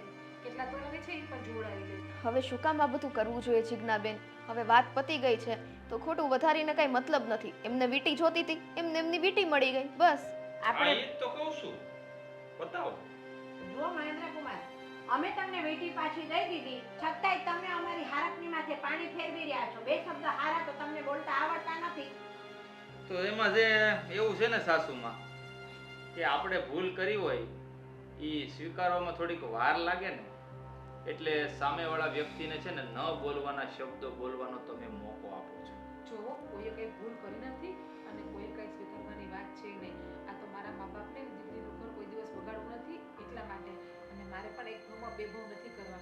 કેટલા તોલાની છે એ પણ જોડાવી લેજો. હવે શું કામ આ બધું કરવું જોઈએ જીજ્ઞાબેન? હવે વાત પતી ગઈ છે તો ખોટું વધારીને કઈ મતલબ નથી. એમને વીટી જોતી હતી, એમને એમની વીટી મળી ગઈ, બસ. હા આપણે ઈ જ તો કહું છું. બતાવો. જુઓ મહેન્દ્ર કુમાર, અમે તમને વીટી પાછી દઈ દીધી છતાંય તમે અમારી હારકની માથે પાણી ફેરવી રહ્યા છો. બે શબ્દ હારા તો તમને બોલતા આવડતા નથી. તો એમાં જે એવું છે ને સાસુમાં કે આપણે ભૂલ કરી હોય ઈ સ્વીકારવામાં થોડીક વાર લાગે ને એટલે સામેવાળા વ્યક્તિને છે ને ન બોલવાના શબ્દો બોલવાનો તમે મોકો આપો છો. જો કોઈએ કઈ ભૂલ કરી નથી અને કોઈએ કઈ સ્વીકારવાની વાત છે નહીં. આ તો મારા મા બાપને દીકરીનું ઘર કોઈ દિવસ બગાડવું નથી એટલા માટે. અને મારે પણ એક ઘરમાં બેભાવ નથી કરવા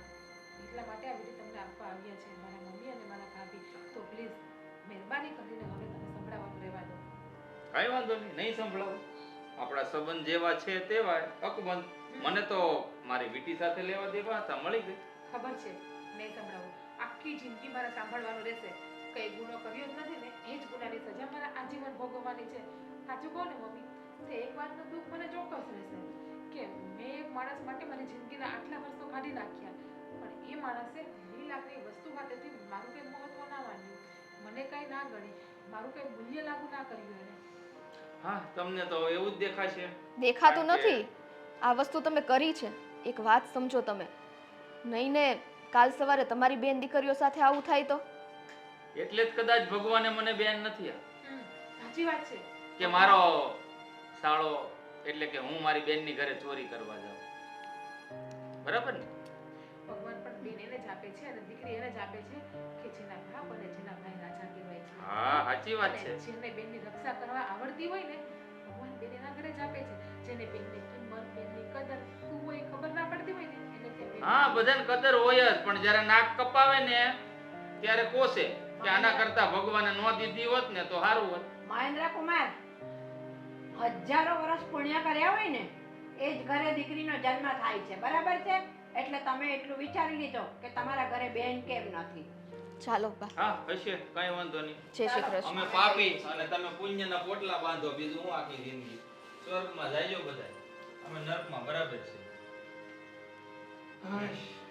એટલા માટે આ વિડીયો તમને આપવા આવ્યા છે મારા મમ્મી અને મારા ભાભી. તો પ્લીઝ મહેરબાની કરીને હવે તમે સંભળાવવાનું રહેવા દો. કાંઈ વાંધો નહીં, નહીં સંભળાવો. આપણા સંબંધ જેવા છે તેવા અકબંધ. મને તો મારી વીટી સાથે લેવા દેવા હતા, મળી ગઈ. ખબર છે નહીં સંભળાવો. આખી જિંદગી મારે સાંભળવાનું રહેશે. કઈ ગુનો કર્યો જ નથી ને એ જ ગુનાની સજા મારે આજીવન ભોગવવાની છે. સાચું કહો ને મમ્મી, તે એક વાતનું દુઃખ મને ચોક્કસ રહેશે કે મેં એક માણસ માટે મારી જિંદગીના આટલા વર્ષો કાઢી નાખ્યા પણ એ માણસે મારી લાગણી વસ્તુ માટેથી મારું કંઈ મહત્વ ના માન્યું, મને કંઈ ના ગણી, મારું કંઈ મૂલ્ય લાગુ ના કર્યું એને. હા, તમને તો એવું જ દેખાશે. દેખાતું કારણ કે- નથી. આ વસ્તુ તમે કરી છે. એક વાત સમજો તમે, નહીં ને કાલ સવારે તમારી બેન દીકરીઓ સાથે આવું થાય તો? એટલે જ કદાચ ભગવાને મને બેન નથી આપી. સાચી વાત છે કે મારો સાળો એટલે કે હું મારી બેનની ઘરે ચોરી કરવા જાઉં. બરાબર ને? ભગવાન પણ બેન એને જ આપે છે અને દીકરી એને જ આપે છે કે જેના બાપ અને જેના ભાઈ રાજા કહેવાય છે. હા, સાચી વાત છે. અને જેને બેનની રક્ષા કરવા આવડતી હોય ને ભગવાન બેન એના ઘરે જ આપે છે. જેને બેનની કિંમત, બેનની કદર શું હોય એ ખબર ના પડતી હોય ને એને તે બેન હા, બધાને કદર હોય જ, પણ જ્યારે નાક કપાવે ને ત્યારે કોસે કે આના કરતા ભગવાને નો દીધી હોત ને તો સારું હોત. મહેન્દ્ર કુમાર, હજારો વર્ષ પુણ્ય કર્યા હોય ને એ જ ઘરે દીકરીનો જન્મ થાય છે, બરાબર છે? એટલે તમે એટલું વિચારી લીધો કે તમારા ઘરે બેન કેમ નથી. ચાલો બા, હા, હશે, કઈ વાંધો નહીં. જય શ્રી કૃષ્ણ. અમે પાપી અને તમે પુણ્યના પોટલા બાંધો, બીજું હું આખી જિંદગી સ્વર્ગમાં જાયજો બધા, અમે નરકમાં, બરાબર છે. હાશ.